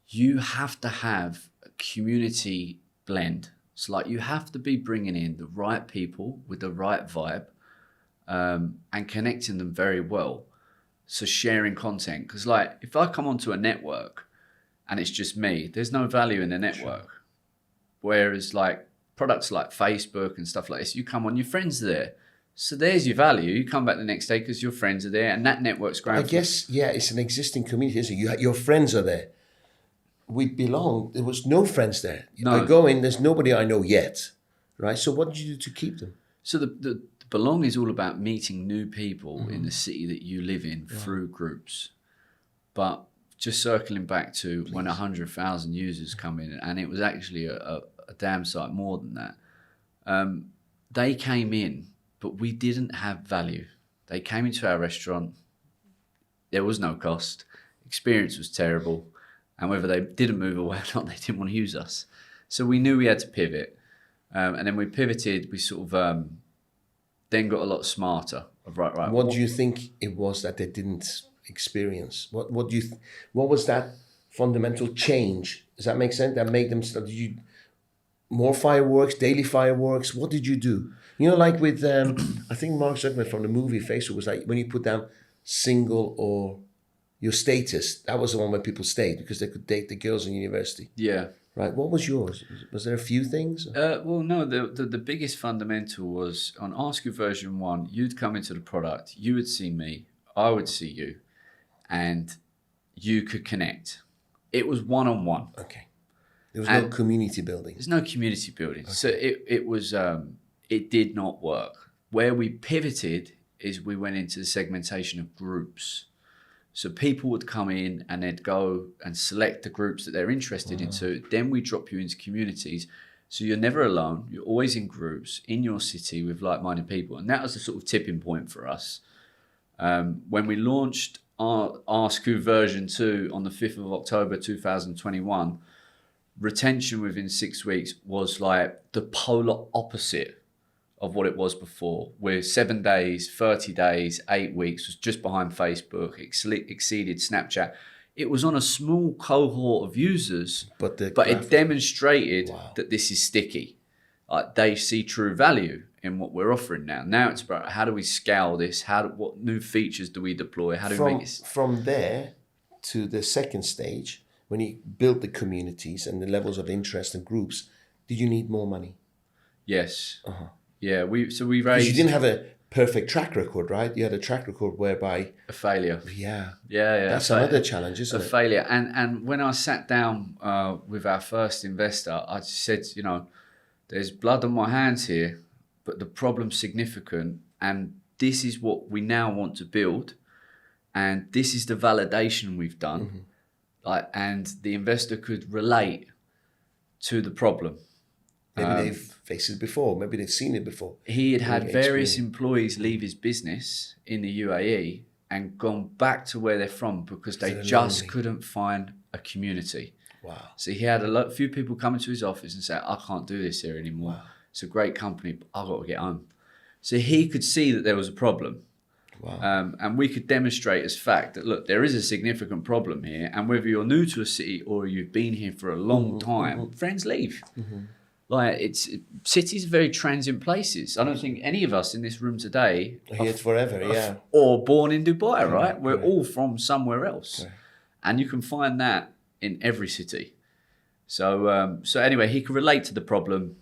you have to have a community blend. It's like you have to be bringing in the right people with the right vibe and connecting them very well. So sharing content, because like if I come onto a network and it's just me, there's no value in the network. Sure. Whereas like products like Facebook and stuff like this, you come on, your friends are there. So there's your value. You come back the next day because your friends are there and that network's growing. I guess, it's an existing community, isn't it? Your friends are there. We belong. There was no friends there. No. I go in, there's nobody I know yet, right? So what did you do to keep them? So the belong is all about meeting new people in the city that you live in through groups. But just circling back to when 100,000 users come in, and it was actually a damn sight more than that. They came in, but we didn't have value. They came into our restaurant. There was no cost. Experience was terrible. And whether they didn't move away or not, they didn't want to use us. So we knew we had to pivot. And then we pivoted. We sort of then got a lot smarter. Right. What do you think it was that they didn't experience? What was that fundamental change? Does that make sense? That made them start? Did you more fireworks, daily fireworks? What did you do? You know, like with I think Mark Zuckerberg from the movie Facebook was like when you put down single or your status. That was the one where people stayed because they could date the girls in university. Yeah. Right. What was yours? Was there a few things? Well, no. The biggest fundamental was on Askew version 1. You'd come into the product. You would see me. I would see you, and you could connect. It was one-on-one. Okay. There was no community building. There's no community building. Okay. So it was it did not work. Where we pivoted is we went into the segmentation of groups. So people would come in and they'd go and select the groups that they're interested into. Then we drop you into communities. So you're never alone. You're always in groups in your city with like-minded people. And that was the sort of tipping point for us. When we launched our Askew version 2 on the 5th of October 2021, retention within 6 weeks was like the polar opposite of what it was before, where 7 days, 30 days, 8 weeks was just behind Facebook, exceeded Snapchat. It was on a small cohort of users, but it demonstrated that this is sticky. They see true value in what we're offering now. Now it's about how do we scale this? What new features do we deploy? How do we make this? From there to the second stage, when you built the communities and the levels of interest and groups, did you need more money? Yes. Uh-huh. Yeah, we raised. You didn't have a perfect track record, right? You had a track record whereby a failure. Yeah. That's another challenge, isn't it? A failure. And when I sat down with our first investor, I just said, there's blood on my hands here, but the problem's significant, and this is what we now want to build, and this is the validation we've done, and the investor could relate to the problem. Maybe they've faced it before. Maybe they've seen it before. He had various employees leave his business in the UAE and gone back to where they're from because they just couldn't find a community. Wow. So he had a few people come into his office and say, I can't do this here anymore. Wow. It's a great company, but I've got to get home. So he could see that there was a problem. Wow. And we could demonstrate as fact that, look, there is a significant problem here. And whether you're new to a city or you've been here for a long time, friends leave. Like cities are very transient places. I don't think any of us in this room today are here forever, or born in Dubai, right? We're all from somewhere else, and you can find that in every city. So anyway, he could relate to the problem,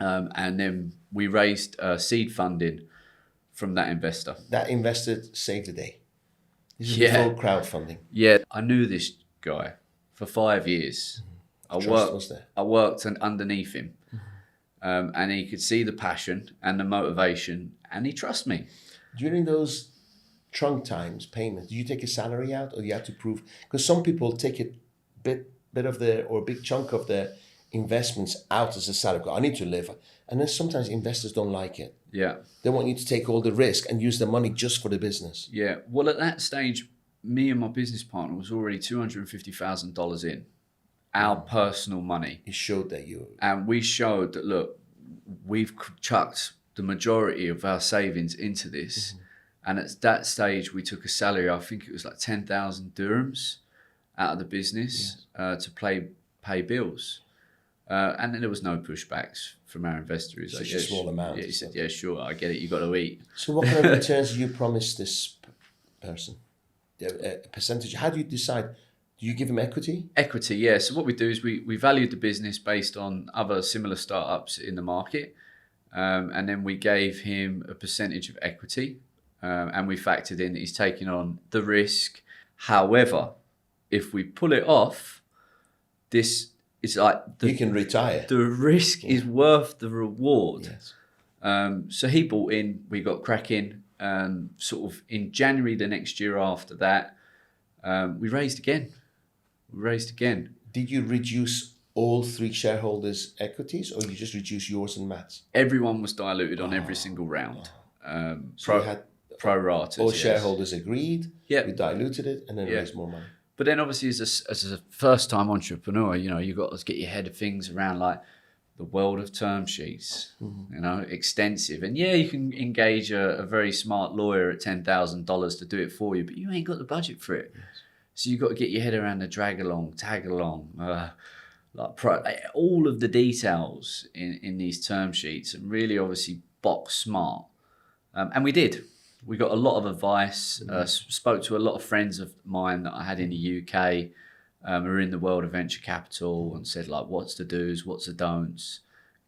and then we raised seed funding from that investor. That investor saved the day. This is before crowdfunding. Yeah, I knew this guy for 5 years. I worked underneath him, and he could see the passion and the motivation, and he trusts me. During those trunk times, payments, do you take a salary out, or you have to prove? Because some people take a bit of a big chunk of their investments out as a salary. I need to live, and then sometimes investors don't like it. Yeah, they want you to take all the risk and use the money just for the business. Yeah, well, at that stage, me and my business partner was already $250,000 in. Our personal money. You showed that and we showed that, look, we've chucked the majority of our savings into this. And at that stage, we took a salary, I think it was like 10,000 dirhams out of the business to pay bills. And then there was no pushbacks from our investors. Such a small amount. Yeah, he said, yeah, sure, I get it, you got to eat. So what kind of returns do you promise this person? A percentage? How do you decide? Do you give him equity? Equity, yeah. So what we do is we valued the business based on other similar startups in the market. And then we gave him a percentage of equity. And we factored in that he's taking on the risk. However, if we pull it off, this is like... you can retire. The risk is worth the reward. Yes. So he bought in, we got cracking. Sort of in January the next year after that, we raised again. Did you reduce all three shareholders' equities, or you just reduce yours and Matt's? Everyone was diluted on every single round. So you had pro rata. All shareholders agreed. Yeah. We diluted it and then Yeah. raised more money. But then obviously as a first-time entrepreneur, you know, you've got to get your head of things around like the world of term sheets, you know, extensive. And yeah, you can engage a very smart lawyer at $10,000 to do it for you, but you ain't got the budget for it. Yes. So you've got to get your head around the drag along, tag along, all of the details in these term sheets, and really obviously box smart. And we did. We got a lot of advice, spoke to a lot of friends of mine that I had in the UK who are in the world of venture capital, and said like, what's the do's, what's the don'ts.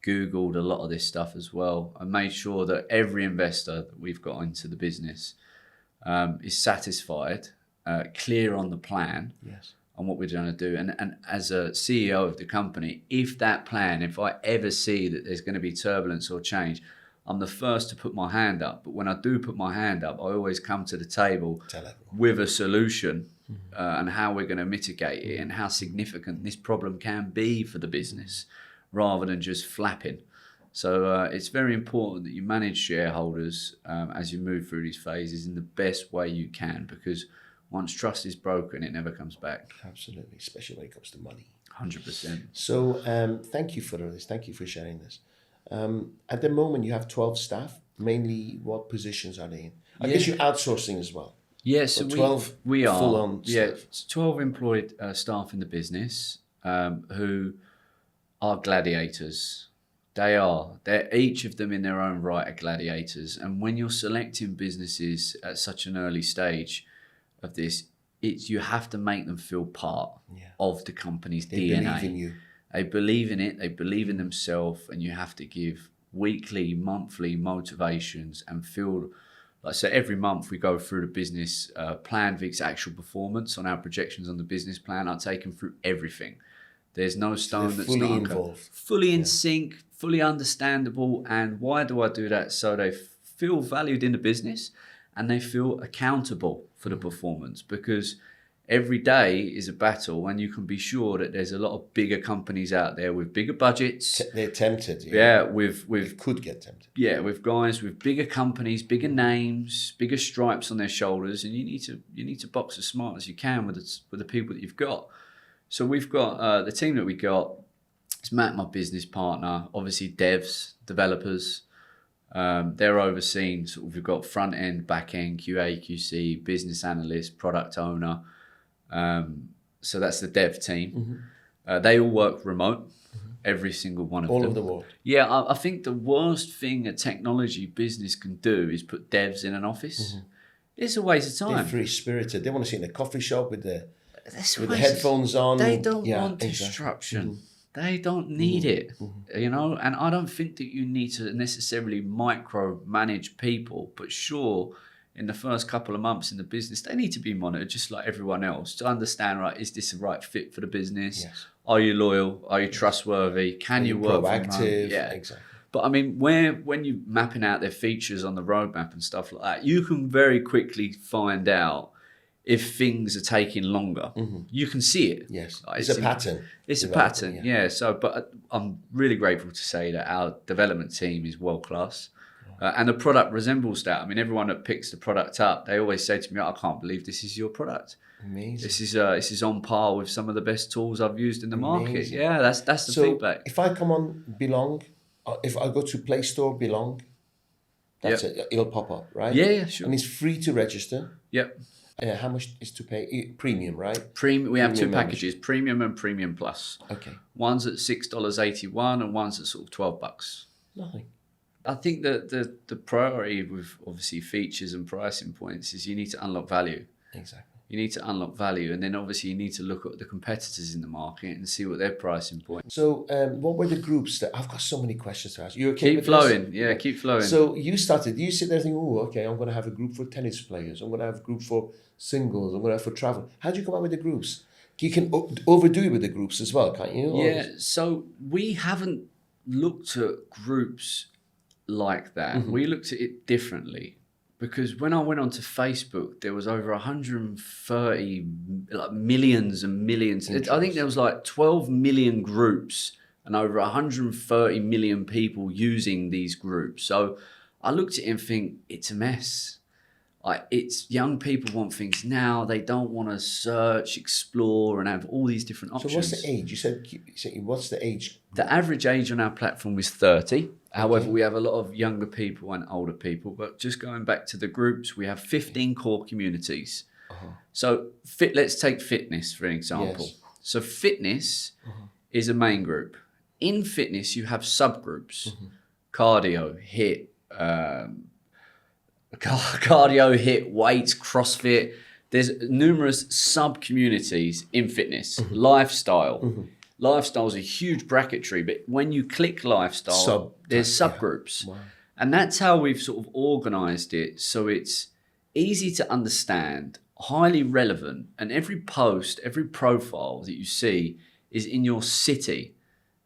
Googled a lot of this stuff as well, and made sure that every investor that we've got into the business is satisfied, clear on the plan. Yes. On what we're trying to do. And as a CEO of the company, if I ever see that there's going to be turbulence or change, I'm the first to put my hand up. But when I do put my hand up, I always come to the table with a solution and how we're going to mitigate it and how significant this problem can be for the business, rather than just flapping. So it's very important that you manage shareholders as you move through these phases in the best way you can, because once trust is broken, it never comes back. Absolutely, especially when it comes to money. 100%. So thank you for this. Thank you for sharing this. At the moment, you have 12 staff. Mainly, what positions are they in? I guess you're outsourcing as well. Yes, so 12 we are full-on staff. 12 employed staff in the business who are gladiators. They're each of them in their own right are gladiators. And when you're selecting businesses at such an early stage of this, you have to make them feel part of the company's DNA. They believe in you. They believe in it, they believe in themselves, and you have to give weekly, monthly motivations and feel like, so every month we go through the business plan, Vic's actual performance on our projections on the business plan. I take them through everything. There's no stone that's fully not involved. Fully in sync, fully understandable. And why do I do that? So they feel valued in the business and they feel accountable for the performance, because every day is a battle, and you can be sure that there's a lot of bigger companies out there with bigger budgets. They're tempted. With could get tempted. Yeah, with guys with bigger companies, bigger names, bigger stripes on their shoulders, and you need to box as smart as you can with the people that you've got. So we've got the team that we got. It's Matt, my business partner. Obviously, devs, developers. They're overseen. So we've got front end, back end, QA, QC, business analyst, product owner. So that's the dev team. They all work remote, every single one of them. All over the world. Yeah, I think the worst thing a technology business can do is put devs in an office. It's a waste of time. They're free spirited. They want to sit in a coffee shop with the headphones on. They don't want disruption. They don't need it, you know. And I don't think that you need to necessarily micromanage people, but sure, in the first couple of months in the business, they need to be monitored just like everyone else to understand, right, is this the right fit for the business? Yes. Are you loyal? Are you trustworthy? Can you work from home? Proactive? Yeah, exactly. But I mean, when you're mapping out their features on the roadmap and stuff like that, you can very quickly find out if things are taking longer. You can see it. Yes, like, it's a pattern. It's a pattern, yeah. So, but I'm really grateful to say that our development team is world class. And the product resembles that. I mean, everyone that picks the product up, they always say to me, I can't believe this is your product. Amazing. This is on par with some of the best tools I've used in the market. Yeah, that's the feedback. If I come on Belong, if I go to Play Store Belong, that's it. It'll pop up, right? Yeah, sure. And it's free to register. Yep. How much is to pay? Premium, right? We have two packages, Premium and Premium Plus. Okay. One's at $6.81 and one's at sort of $12. Nothing. I think that the priority with obviously features and pricing points is you need to unlock value. Exactly. You need to unlock value, and then obviously you need to look at the competitors in the market and see what their pricing point. So, what were the groups that I've got so many questions to ask? You okay? Keep with flowing, this? yeah, keep flowing. So you started. You sit there thinking, oh, okay, I'm going to have a group for tennis players. I'm going to have a group for singles. I'm going to have for travel. How do you come up with the groups? You can overdo it with the groups as well, can't you? Yeah. So we haven't looked at groups like that. We looked at it differently. Because when I went onto Facebook, there was over 130 millions and millions. I think there was like 12 million groups and over 130 million people using these groups. So I looked at it and think, it's a mess. It's young people want things now. They don't want to search, explore, and have all these different options. So what's the age? You said what's the age? The average age on our platform is 30. However, we have a lot of younger people and older people. But just going back to the groups, we have 15 core communities. So let's take fitness for an example. Yes. So fitness is a main group. In fitness, you have subgroups: cardio, HIIT, weights, CrossFit. There's numerous sub-communities in fitness. Lifestyle. Lifestyle is a huge bracketry, but when you click lifestyle, there's subgroups. Wow. And that's how we've sort of organized it. So it's easy to understand, highly relevant, and every post, every profile that you see is in your city.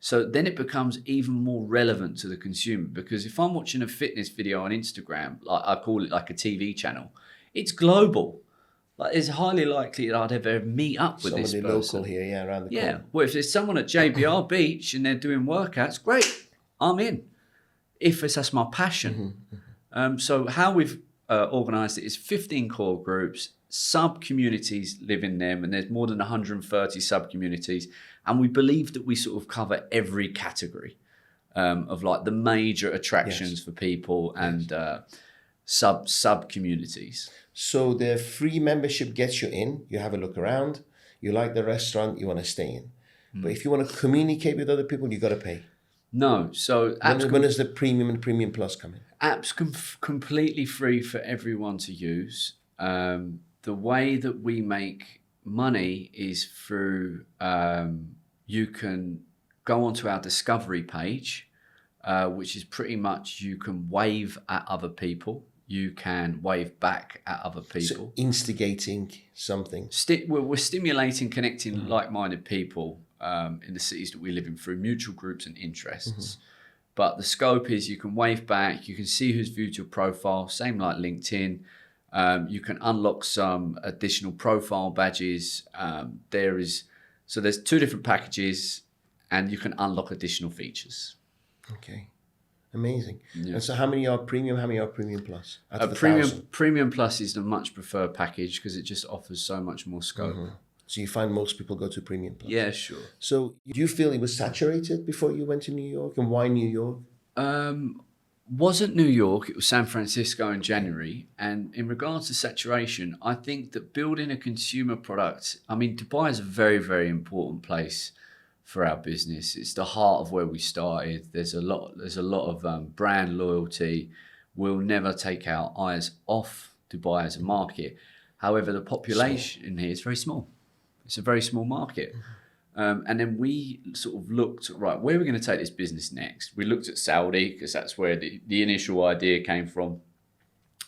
So then it becomes even more relevant to the consumer, because if I'm watching a fitness video on Instagram, like I call it like a TV channel, it's global. Like it's highly likely that I'd ever meet up with this person. Local here, around the corner. Well, if there's someone at JBR Beach and they're doing workouts, great, I'm in. If that's my passion. So how we've organised it is 15 core groups, sub-communities live in them, and there's more than 130 sub-communities. And we believe that we sort of cover every category of like the major attractions for people and sub-communities. So the free membership gets you in, you have a look around, you like the restaurant, you want to stay in. But if you want to communicate with other people, you got to pay. No. So when does the premium and premium plus come in? Apps completely free for everyone to use. The way that we make money is through, you can go onto our discovery page, which is pretty much you can wave at other people. You can wave back at other people. So instigating something. We're stimulating, connecting like-minded people in the cities that we live in through mutual groups and interests. But the scope is you can wave back, you can see who's viewed your profile, same like LinkedIn. You can unlock some additional profile badges. There's 2 different packages, and you can unlock additional features. Okay. Amazing. Yeah. And so how many are premium? How many are premium plus? Premium plus is the much preferred package because it just offers so much more scope. So you find most people go to premium plus? Yeah, sure. So do you feel it was saturated before you went to New York? And why New York? Wasn't New York, it was San Francisco in January. And in regards to saturation, I think that building a consumer product, I mean, Dubai is a very, very important place for our business. It's the heart of where we started. There's a lot of brand loyalty. We'll never take our eyes off Dubai as a market. However, the population here is very small. It's a very small market. And then we sort of looked, right, where are we going to take this business next? We looked at Saudi because that's where the initial idea came from.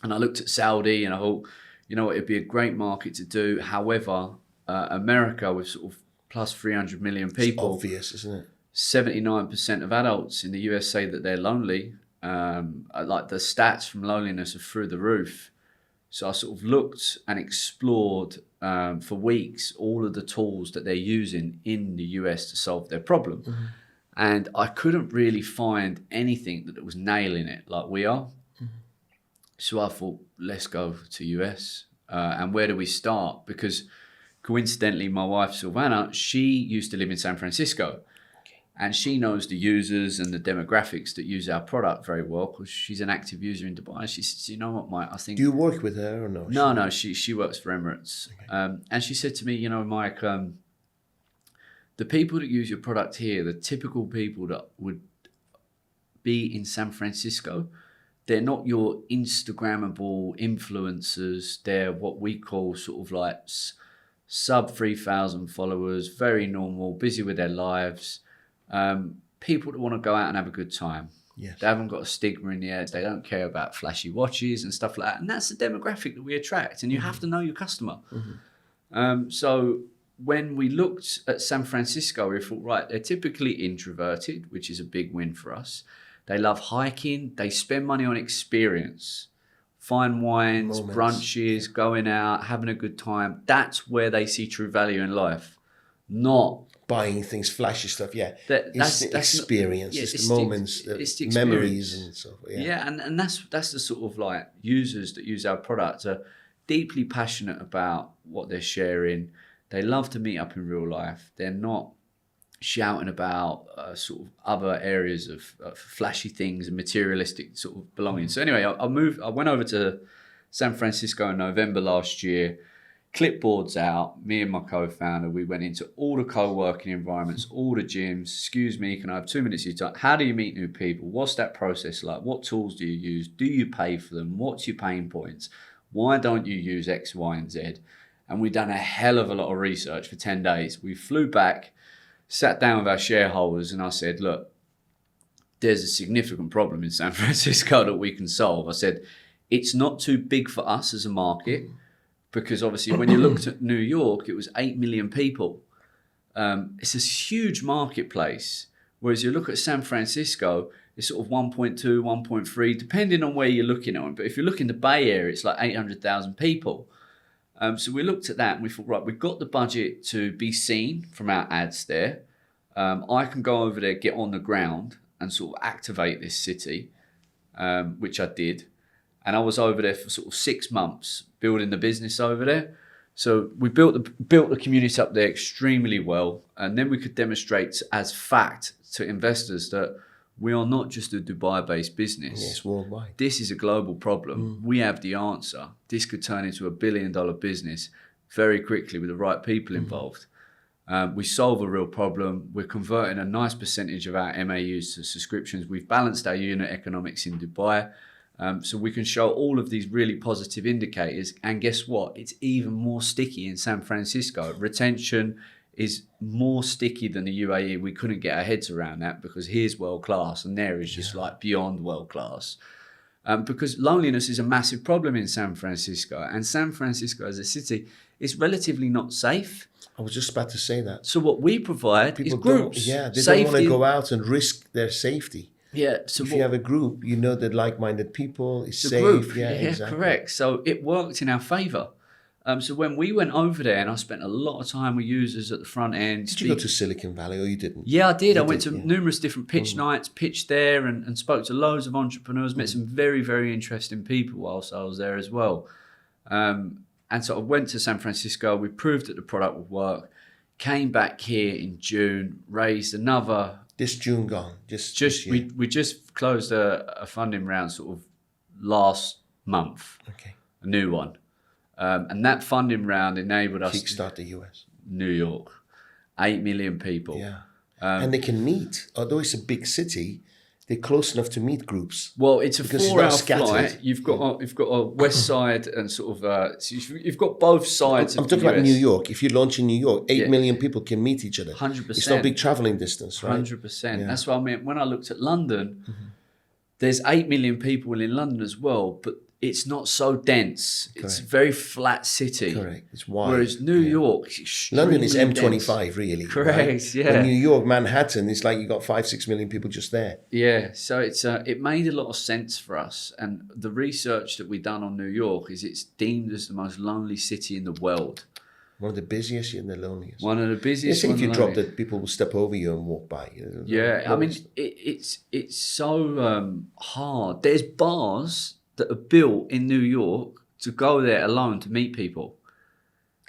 And I looked at Saudi and I thought, you know what, it'd be a great market to do. However, America with sort of plus 300 million people. It's obvious, isn't it? 79% of adults in the US say that they're lonely. Like the stats from loneliness are through the roof. So I sort of looked and explored for weeks all of the tools that they're using in the US to solve their problem. And I couldn't really find anything that was nailing it like we are. So I thought, let's go to US. And where do we start? Because coincidentally, my wife, Silvana, she used to live in San Francisco. And she knows the users and the demographics that use our product very well because she's an active user in Dubai. She says, you know what, Mike, I think... Do you work with her or no? No, she works for Emirates. Okay. And she said to me, you know, Mike, the people that use your product here, the typical people that would be in San Francisco, they're not your Instagrammable influencers. They're what we call sort of like sub 3,000 followers, very normal, busy with their lives. People that want to go out and have a good time. Yes. They haven't got a stigma in the air. They don't care about flashy watches and stuff like that. And that's the demographic that we attract. And you have to know your customer. So when we looked at San Francisco, we thought, right, they're typically introverted, which is a big win for us. They love hiking. They spend money on experience. Fine wines, brunches, going out, having a good time. That's where they see true value in life. Not buying things, flashy stuff. Yeah, That's the experience, not, yeah, it's the moments, it's the memories, experience. and so Yeah, and that's the sort of like users that use our product are deeply passionate about what they're sharing. They love to meet up in real life. They're not shouting about sort of other areas of flashy things and materialistic sort of belongings. So anyway, I went over to San Francisco in November last year. Clipboards out, me and my co-founder, we went into all the co-working environments, all the gyms. Excuse me, can I have 2 minutes of your time? How do you meet new people? What's that process like? What tools do you use? Do you pay for them? What's your pain points? Why don't you use X, Y, and Z? And we've done a hell of a lot of research for 10 days. We flew back, sat down with our shareholders, and I said, look, there's a significant problem in San Francisco that we can solve. I said, it's not too big for us as a market, because obviously when you looked at New York, it was 8 million people. It's a huge marketplace. Whereas you look at San Francisco, it's sort of 1.2, 1.3, depending on where you're looking at. But if you look in the Bay Area, it's like 800,000 people. So we looked at that and we thought, right, we've got the budget to be seen from our ads there. I can go over there, get on the ground and sort of activate this city, which I did. And I was over there for sort of 6 months building the business over there. So we built the community up there extremely well. And then we could demonstrate as fact to investors that we are not just a Dubai-based business. Yes, worldwide. This is a global problem. We have the answer. This could turn into a $1 billion business very quickly with the right people involved. We solve a real problem. We're converting a nice percentage of our MAUs to subscriptions. We've balanced our unit economics in Dubai. So we can show all of these really positive indicators. And guess what? It's even more sticky in San Francisco. Retention is more sticky than the UAE. We couldn't get our heads around that because here's world class and there is just like beyond world class. Because loneliness is a massive problem in San Francisco. And San Francisco as a city is relatively not safe. I was just about to say that. So what we provide is groups. They don't want to go out and risk their safety. Yeah. So if you have a group, you know that like-minded people, it's safe. Group. Yeah, exactly. Correct. So it worked in our favour. So when we went over there, and I spent a lot of time with users at the front end. Did you go to Silicon Valley or you didn't? Yeah, I did. I went to numerous different pitch nights, pitched there and spoke to loads of entrepreneurs, met some very, very interesting people whilst I was there as well. And so I went to San Francisco. We proved that the product would work. Came back here in June, raised another... This June gone. We just closed a funding round sort of last month. Okay. A new one. And that funding round enabled us kickstart the US. New York. 8 million people. Yeah. And they can meet. Although it's a big city, they're close enough to meet groups. Well, it's a 4-hour flight. You've got a west side and sort of so you've got both sides. I'm talking about New York. If you launch in New York, 8 million people can meet each other. 100%. It's not a big traveling distance, right? 100%. Yeah. That's what I meant when I looked at London. There's 8 million people in London as well, but it's not so dense. Correct. It's a very flat city. Correct. It's wide. Whereas New York, London is M25 dense. Really. Correct. Right? Yeah. But New York, Manhattan, it's like you got 5-6 million people just there. Yeah. So it made a lot of sense for us. And the research that we've done on New York is it's deemed as the most lonely city in the world. One of the busiest and the loneliest. One of the busiest. If you drop that, people will step over you and walk by. Yeah. I mean, it's so hard. There's bars that are built in New York to go there alone to meet people.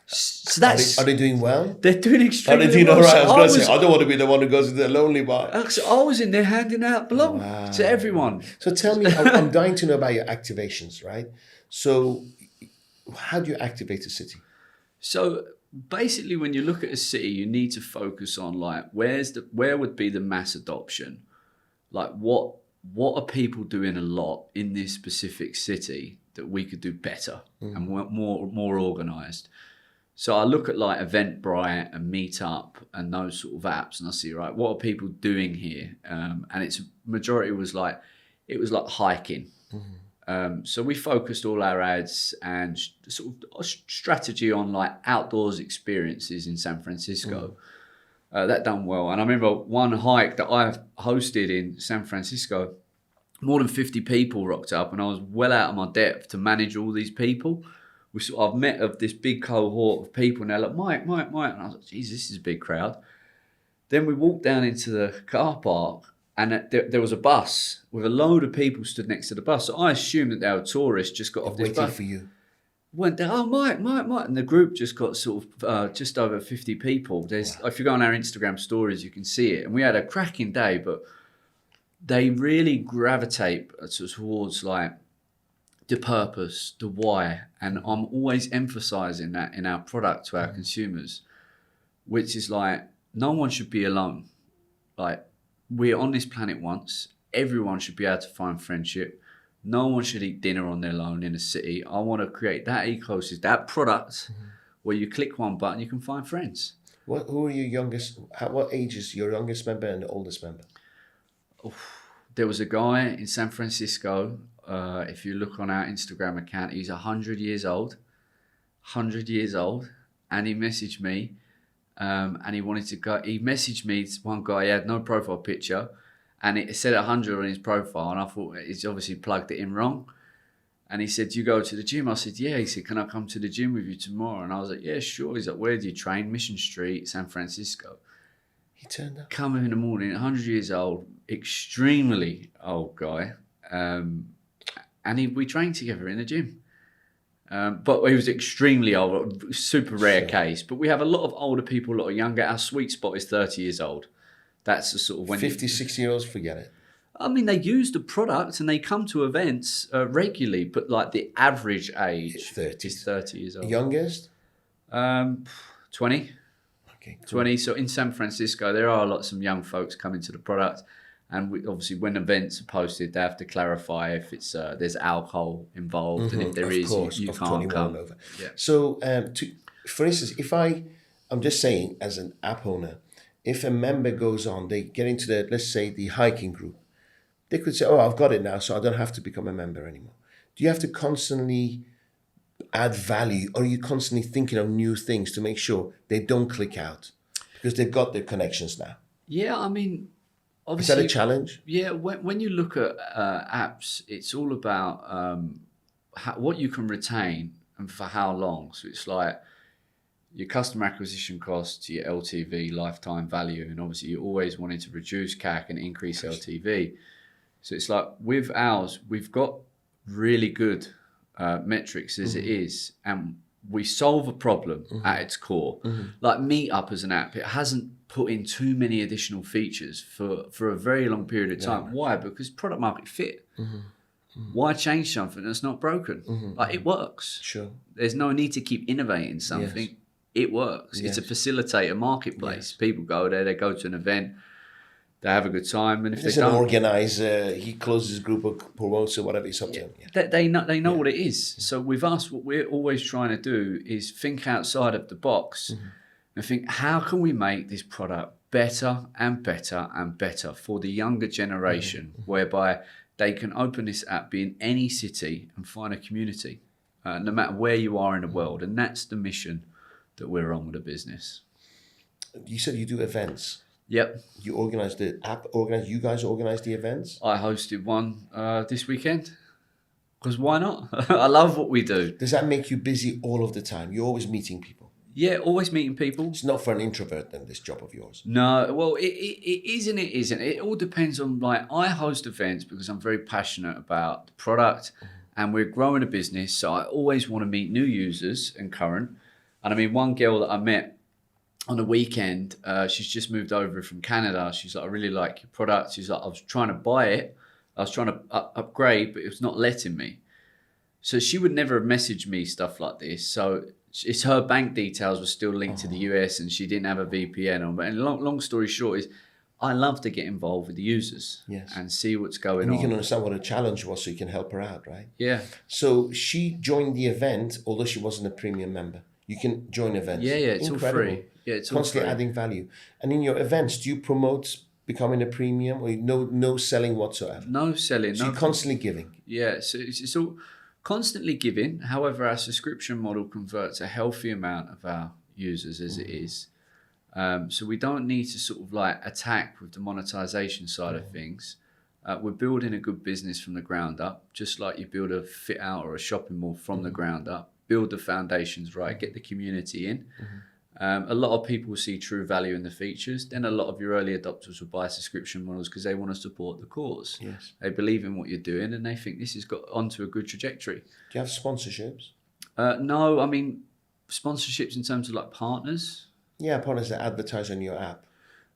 So that's... Are they doing well? They're doing extremely well. Are they doing all right? I was going to say, I don't want to be the one who goes to the lonely bar. I was in there handing out belong to everyone. So tell me, I'm dying to know about your activations, right? So how do you activate a city? So basically, when you look at a city, you need to focus on like, where would be the mass adoption? Like what are people doing a lot in this specific city that we could do better and more organized? So I look at like Eventbrite and Meetup and those sort of apps, and I see, right, what are people doing here? And its majority was like hiking. So we focused all our ads and sort of a strategy on like outdoors experiences in San Francisco. That done well. And I remember one hike that I hosted in San Francisco, more than 50 people rocked up and I was well out of my depth to manage all these people. I've met of this big cohort of people and they're like, Mike. And I was like, geez, this is a big crowd. Then we walked down into the car park, and there was a bus with a load of people stood next to the bus. So I assumed that they were tourists, just got off this Waiting bus. for you. Went there, oh, Mike. And the group just got sort of just over 50 people. If you go on our Instagram stories, you can see it. And we had a cracking day, but they really gravitate towards like the purpose, the why. And I'm always emphasizing that in our product to our consumers, which is like, no one should be alone. Like, we're on this planet once. Everyone should be able to find friendship. No one should eat dinner on their own in a city. I want to create that ecosystem, that product where you click one button, you can find friends. Who are your youngest? What age is your youngest member and the oldest member? There was a guy in San Francisco. If you look on our Instagram account, he's 100 years old. 100 years old. And he messaged me. And he wanted to go. He messaged me, one guy, he had no profile picture. And it said 100 on his profile. And I thought he's obviously plugged it in wrong. And he said, do you go to the gym? I said, yeah. He said, can I come to the gym with you tomorrow? And I was like, yeah, sure. He's like, where do you train? Mission Street, San Francisco. He turned up. Come in the morning, 100 years old, extremely old guy. And we trained together in the gym. But he was extremely old, super rare case. But we have a lot of older people, a lot of younger. Our sweet spot is 30 years old. That's the sort of when 50, 60-year-olds, forget it. I mean, they use the product and they come to events regularly, but like the average age is 30 years old. Youngest? 20. Okay, cool. 20. So in San Francisco, there are some young folks coming to the product. And obviously, when events are posted, they have to clarify if it's there's alcohol involved, and if there is, you can't come. Over. Yeah. So, for instance, I'm just saying, as an app owner, if a member goes on, they get into let's say the hiking group, they could say, "Oh, I've got it now, so I don't have to become a member anymore." Do you have to constantly add value, or are you constantly thinking of new things to make sure they don't click out because they've got their connections now? Yeah, I mean. Is that a challenge? Yeah, when you look at apps, it's all about what you can retain and for how long. So it's like your customer acquisition costs, your LTV, lifetime value, and obviously you're always wanting to reduce CAC and increase LTV. So it's like with ours, we've got really good metrics as it is, and we solve a problem at its core. Like Meetup as an app, it hasn't put in too many additional features for a very long period of time. Yeah. Why? Because product market fit. Why change something that's not broken? Like, it works. Sure. There's no need to keep innovating something. Yes. It works. Yes. It's a facilitator marketplace. Yes. People go there, they go to an event, they have a good time, and if there's they an don't, organizer, he closes his group or promotes or whatever it's up to him. Yeah. They know what it is. So with us, what we're always trying to do is think outside of the box and think, how can we make this product better and better and better for the younger generation, whereby they can open this app, be in any city, and find a community, no matter where you are in the world. And that's the mission that we're on with the business. You said you do events. Yep. You organise the app, you guys organise the events? I hosted one this weekend. Because why not? I love what we do. Does that make you busy all of the time? You're always meeting people? Yeah, always meeting people. It's not for an introvert then, this job of yours. No, well, it is and it isn't. It all depends on, like, I host events because I'm very passionate about the product and we're growing a business. So I always want to meet new users and current. And I mean, one girl that I met on the weekend, she's just moved over from Canada. She's like, I really like your product. She's like, I was trying to buy it. I was trying to upgrade, but it was not letting me. So she would never have messaged me stuff like this. So it's her bank details were still linked to the US and she didn't have a VPN on. But long story short is, I love to get involved with the users and see what's going on. And you can understand what a challenge was, so you can help her out, right? Yeah. So she joined the event, although she wasn't a premium member. You can join events. Yeah, it's incredible. All free. Yeah, it's constantly all free. Adding value. And in your events, do you promote becoming a premium, or no selling whatsoever? No selling. So you're constantly giving. Yeah, so it's all constantly giving. However, our subscription model converts a healthy amount of our users as it is. So we don't need to sort of like attack with the monetization side of things. We're building a good business from the ground up, just like you build a fit out or a shopping mall from the ground up. Build the foundations right, get the community in. A lot of people see true value in the features. Then a lot of your early adopters will buy subscription models because they want to support the cause. Yes. They believe in what you're doing and they think this has got onto a good trajectory. Do you have sponsorships? No, I mean, sponsorships in terms of like partners. Yeah, partners that advertise on your app.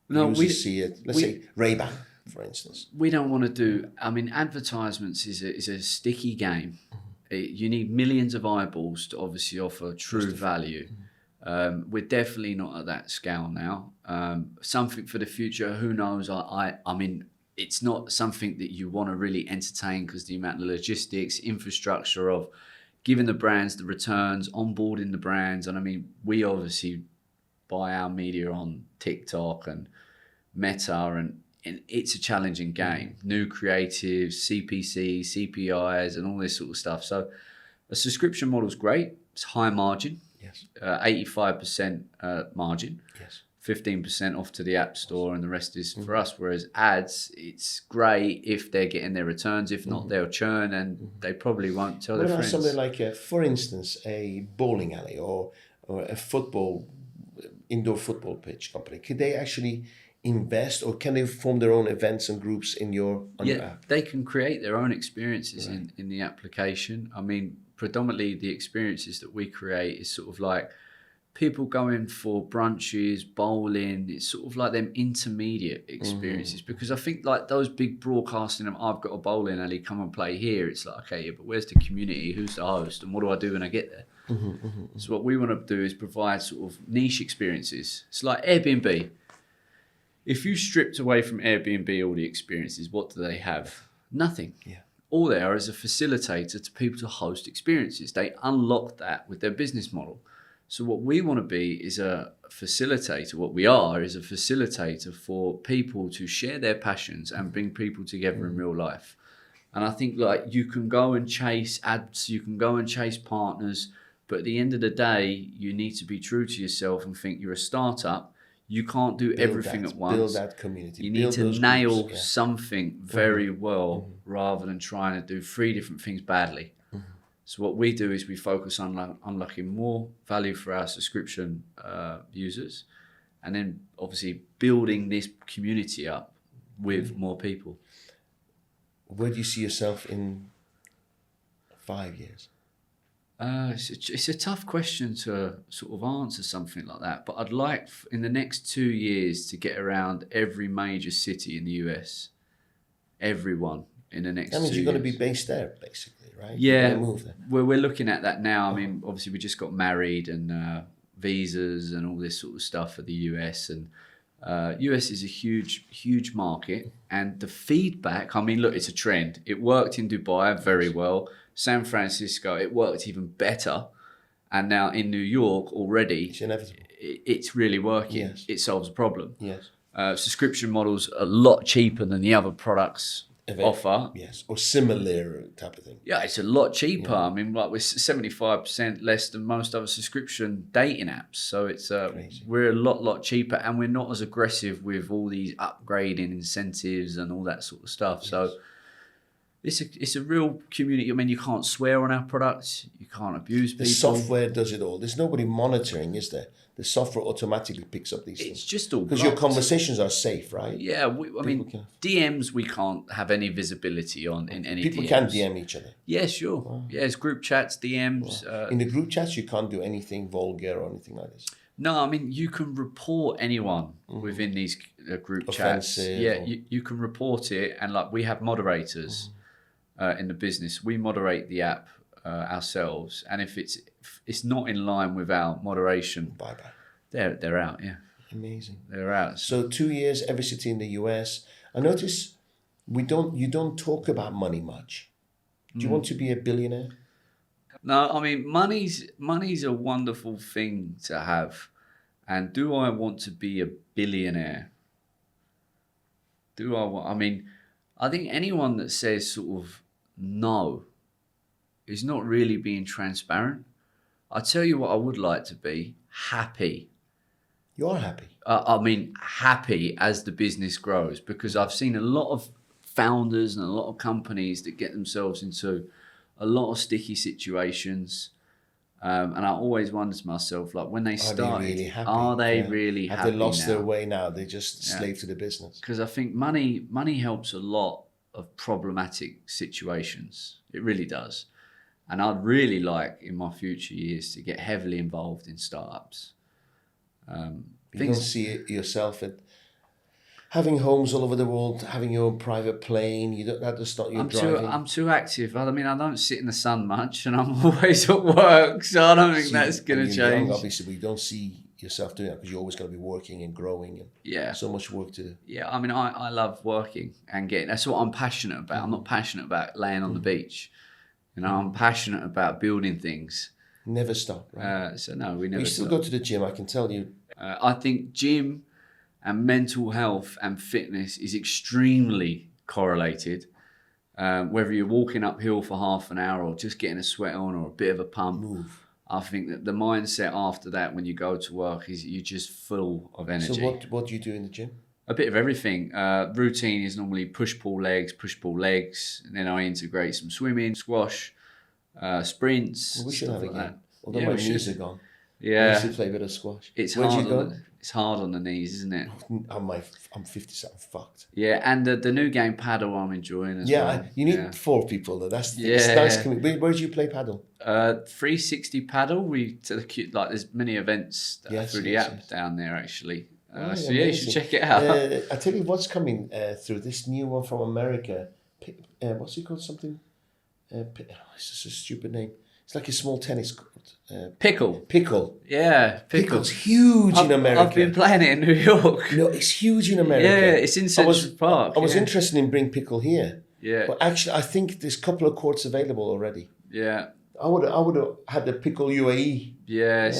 No, we see it. Let's say Ray-Ban, for instance. We don't want to do, I mean, advertisements is a sticky game. You need millions of eyeballs to obviously offer true value. We're definitely not at that scale now. Something for the future, who knows? I mean, it's not something that you want to really entertain because the amount of logistics, infrastructure of giving the brands the returns, onboarding the brands. And I mean, we obviously buy our media on TikTok and Meta, and it's a challenging game. New creatives, CPC, CPIs, and all this sort of stuff. So a subscription model is great. It's high margin. Yes. 85% margin. Yes. 15% off to the App Store, and the rest is for us. Whereas ads, it's great if they're getting their returns. If not, they'll churn, and they probably won't tell their friends. What about something like, for instance, a bowling alley or a indoor football pitch company? Could they actually invest, or can they form their own events and groups on your app? They can create their own experiences in the application. I mean, predominantly the experiences that we create is sort of like people going for brunches, bowling. It's sort of like them intermediate experiences, because I think like those big broadcasting of I've got a bowling alley, come and play here. It's like, okay, yeah, but where's the community? Who's the host? And what do I do when I get there? So what we want to do is provide sort of niche experiences. It's like Airbnb. If you stripped away from Airbnb all the experiences, what do they have? Nothing. Yeah. All they are is a facilitator to people to host experiences. They unlock that with their business model. So what we want to be is a facilitator. What we are is a facilitator for people to share their passions and bring people together in real life. And I think like you can go and chase ads, you can go and chase partners, but at the end of the day, you need to be true to yourself and think you're a startup. You can't do everything at once. Build that community. You need to nail something very well rather than trying to do 3 different things badly. So what we do is we focus on unlocking more value for our subscription users, and then obviously building this community up with more people. Where do you see yourself in 5 years? It's a tough question to sort of answer something like that, but I'd like in the next 2 years to get around every major city in the US. Everyone in the next 2 years. That means you're going to be based there, basically, right? Yeah, we're looking at that now. I mean, obviously we just got married and visas and all this sort of stuff for the US, and US is a huge market, and the feedback, I mean, look, it's a trend. It worked in Dubai very well. San Francisco, it worked even better. And now in New York already, it's inevitable. It's really working. Yes. It solves a problem. Yes. Subscription models are a lot cheaper than the other products offer. Yes, or similar type of thing. Yeah, it's a lot cheaper. Yeah. I mean, like we're 75% less than most other subscription dating apps. So it's we're a lot cheaper, and we're not as aggressive with all these upgrading incentives and all that sort of stuff. Yes. So it's a real community. I mean, you can't swear on our products. You can't abuse people. The software does it all. There's nobody monitoring, is there? The software automatically picks up these things. It's just all because your conversations are safe, right? Yeah, DMs we can't have any visibility on in any. People DMs. can DM each other. Yeah, sure. Wow. Yeah, it's group chats, DMs. Wow. In the group chats, you can't do anything vulgar or anything like this. No, I mean you can report anyone within these group chats. Yeah, you can report it, and like we have moderators in the business. We moderate the app ourselves, and if it's not in line with our moderation, bye-bye. They're out, yeah. Amazing. They're out. So 2 years, every city in the US. I notice you don't talk about money much. Do you want to be a billionaire? No, I mean money's a wonderful thing to have. And do I want to be a billionaire? I mean, I think anyone that says sort of no is not really being transparent. I tell you what I would like to be, happy. You are happy. I mean, happy as the business grows, because I've seen a lot of founders and a lot of companies that get themselves into a lot of sticky situations. And I always wonder to myself, like, when they started, are they really happy? Are they really Have happy they lost now? their way now? They're just slave to the business. Because I think money helps a lot of problematic situations. It really does. And I'd really like in my future years to get heavily involved in startups. You don't see it yourself at having homes all over the world, having your own private plane. You don't. That's not your driving. I'm too active. I mean, I don't sit in the sun much, and I'm always at work, so I don't think that's going to change. Young, obviously, we don't see yourself doing that because you're always going to be working and growing, and so much work to do. Yeah, I mean, I love working and getting. That's what I'm passionate about. I'm not passionate about laying on the beach. You know, I'm passionate about building things. Never stop, right? So no, we never. We still go to the gym. I can tell you. I think gym and mental health and fitness is extremely correlated. Whether you're walking uphill for half an hour or just getting a sweat on or a bit of a pump, I think that the mindset after that when you go to work is you're just full of energy. So what do you do in the gym? A bit of everything. Routine is normally push-pull legs, and then I integrate some swimming, squash, sprints. Well, we should have a like game. that. Although my knees are gone. Yeah. I used to play a bit of squash. It's Where'd hard. you go? It's hard on the knees, isn't it? I'm 57, fucked. Yeah, and the new game paddle I'm enjoying as well. You need 4 people though. That's it's nice. Where do you play paddle? 360 paddle. There's many events through the app down there actually. So you should check it out. I tell you what's coming through this new one from America. What's it called? Something. It's just a stupid name. It's like a small tennis court. Pickle. Yeah, Pickle's huge in America. I've been playing it in New York. No, it's huge in America. Yeah, it's in Central Park. I was interested in bringing pickle here. Yeah. But actually, I think there's a couple of courts available already. Yeah. I would have had the pickle UAE. Yeah,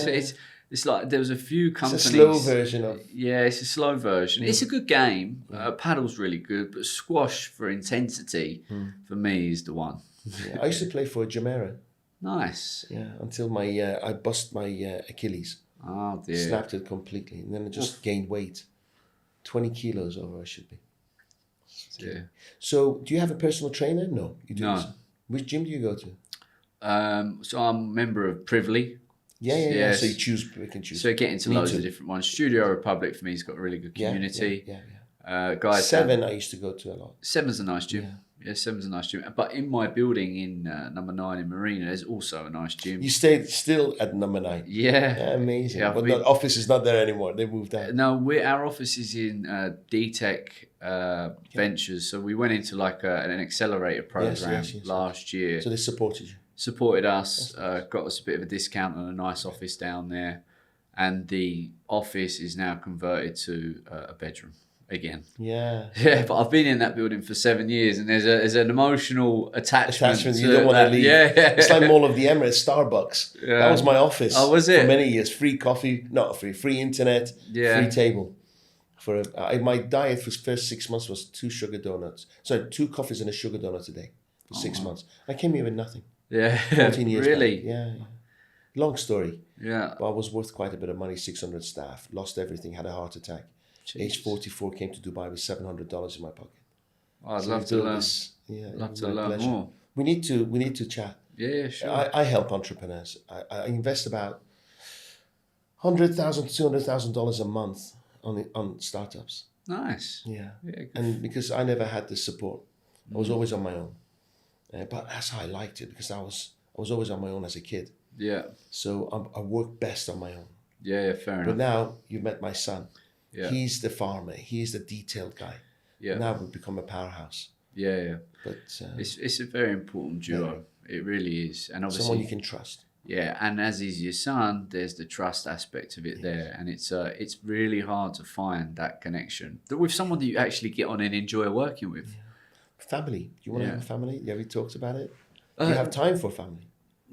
it's like there was a few companies. It's a slow version of. Yeah, it's a slow version. It's a good game. Paddle's really good, but squash for intensity for me is the one. Yeah, I used to play for Jumeirah. Nice. Yeah, until I bust my Achilles. Oh dear. Snapped it completely, and then I just gained weight. 20 kilos over I should be. Yeah. So, do you have a personal trainer? No, you do. No. Which gym do you go to? So I'm a member of Privily. Yeah. So we can choose. So get into loads of different ones. Studio Republic for me has got a really good community. Yeah. Guys, 7 I used to go to a lot. 7's a nice gym. Yeah, 7's a nice gym. But in my building in number 9 in Marina, there's also a nice gym. You stayed still at number 9? Yeah. Amazing. Yeah, but the office is not there anymore. They moved out. No, our office is in D-Tech Ventures. So we went into like an accelerator program last year. So they supported you? Supported us, got us a bit of a discount on a nice office down there. And the office is now converted to a bedroom. Again. Yeah. Yeah, but I've been in that building for 7 years and there's an emotional attachment you don't want to leave. Yeah. It's like Mall of the Emirates, Starbucks. Yeah. That was my office. Oh, was it? For many years. Free coffee, not free internet, free table. My diet for the first 6 months was 2 sugar donuts. Sorry, 2 coffees and a sugar donut a day for 6 months. I came here with nothing. Yeah. 14 years Really? back. Yeah. Long story. Yeah. But I was worth quite a bit of money, 600 staff, lost everything, had a heart attack. Jeez. Age 44, came to Dubai with $700 in my pocket. Oh, I'd love to learn. Love to learn more. We need to chat. Yeah, sure. I help entrepreneurs. I invest about $100,000 to $200,000 a month on startups. Nice. Yeah. Good. And because I never had the support, I was always on my own. But that's how I liked it, because I was always on my own as a kid. Yeah. So I work best on my own. Yeah, fair enough. But now you've met my son. Yeah. He's the farmer. He's the detailed guy. Yeah. Now we've become a powerhouse. Yeah. But it's a very important duo. Yeah. It really is, and obviously someone you can trust. Yeah, and as is your son, there's the trust aspect of it there, and it's really hard to find that connection with someone that you actually get on and enjoy working with. Yeah. Family. Do you want to have a family? Have you talked about it? Do you have time for family?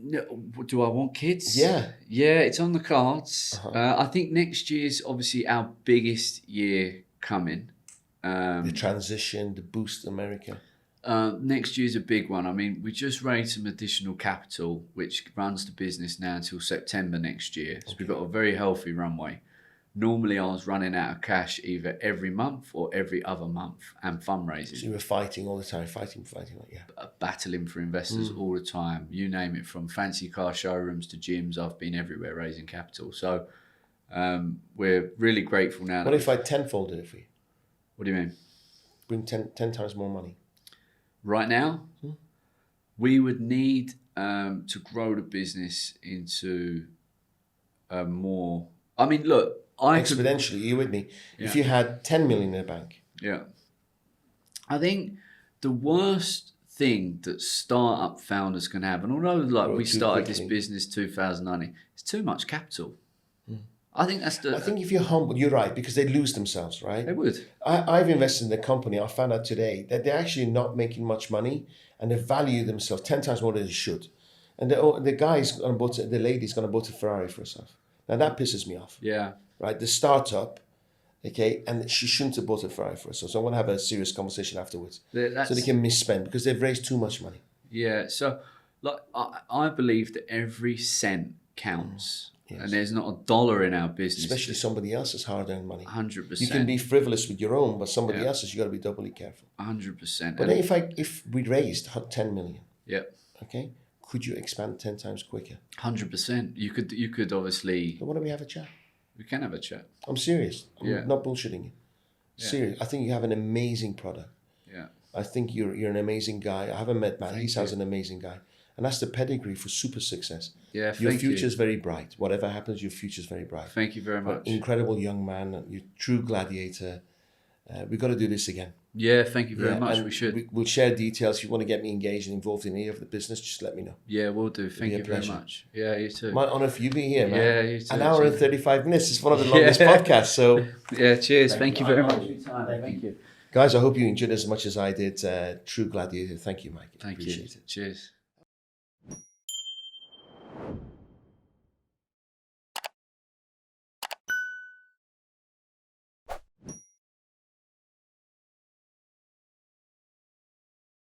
No, do I want kids? Yeah, it's on the cards. I think next year's obviously our biggest year coming. The transition, the boost in America. Next year's a big one. I mean, we just raised some additional capital, which runs the business now until September next year. So we've got a very healthy runway. Normally, I was running out of cash either every month or every other month, and fundraising. So you were fighting all the time, fighting, yeah. Battling for investors all the time. You name it, from fancy car showrooms to gyms. I've been everywhere raising capital. So we're really grateful now. What if I tenfolded it for you? What do you mean? Bring 10 times more money. Right now, we would need to grow the business into more. I mean, look. Exponentially, you with me? Yeah. If you had 10 million in the bank. Yeah. I think the worst thing that startup founders can have, and although we started this business 2019, it's too much capital. I think that's I think if you're humble, you're right, because they lose themselves, right? They would. I've invested in the company. I found out today that they're actually not making much money, and they value themselves 10 times more than they should. And the guy's gonna the lady's gonna buy a Ferrari for herself. Now that pisses me off. Yeah. Right, the startup, okay, and she shouldn't have bought a Ferrari for herself. So I want to have a serious conversation afterwards, so they can misspend, because they've raised too much money. Yeah, so I believe that every cent counts, and there's not a dollar in our business, especially somebody else's hard-earned money. 100%. You can be frivolous with your own, but somebody else's, you got to be doubly careful. 100%. But if we raised 10 million, okay, could you expand 10 times quicker? 100%. You could obviously. So why don't we have a chat? We can have a chat. I'm serious. I'm not bullshitting you. Serious. I think you have an amazing product. Yeah. I think you're an amazing guy. I haven't met Matt. He sounds an amazing guy. And that's the pedigree for super success. Yeah, your future is very bright. Whatever happens, your future is very bright. Thank you very much. Incredible young man. You're true gladiator. We've got to do this again. Yeah, thank you very much. We should. We'll share details. If you want to get me engaged and involved in any of the business, just let me know. Yeah, we'll do. Thank you very much. Yeah, you too. My honour for you being here, man. Yeah, you too. An hour and 35 minutes. It's one of the longest podcasts. So yeah, cheers. Thank you very much for your time. Thank you. Guys, I hope you enjoyed as much as I did. True gladiator. Thank you, Mike. Thank you. Cheers.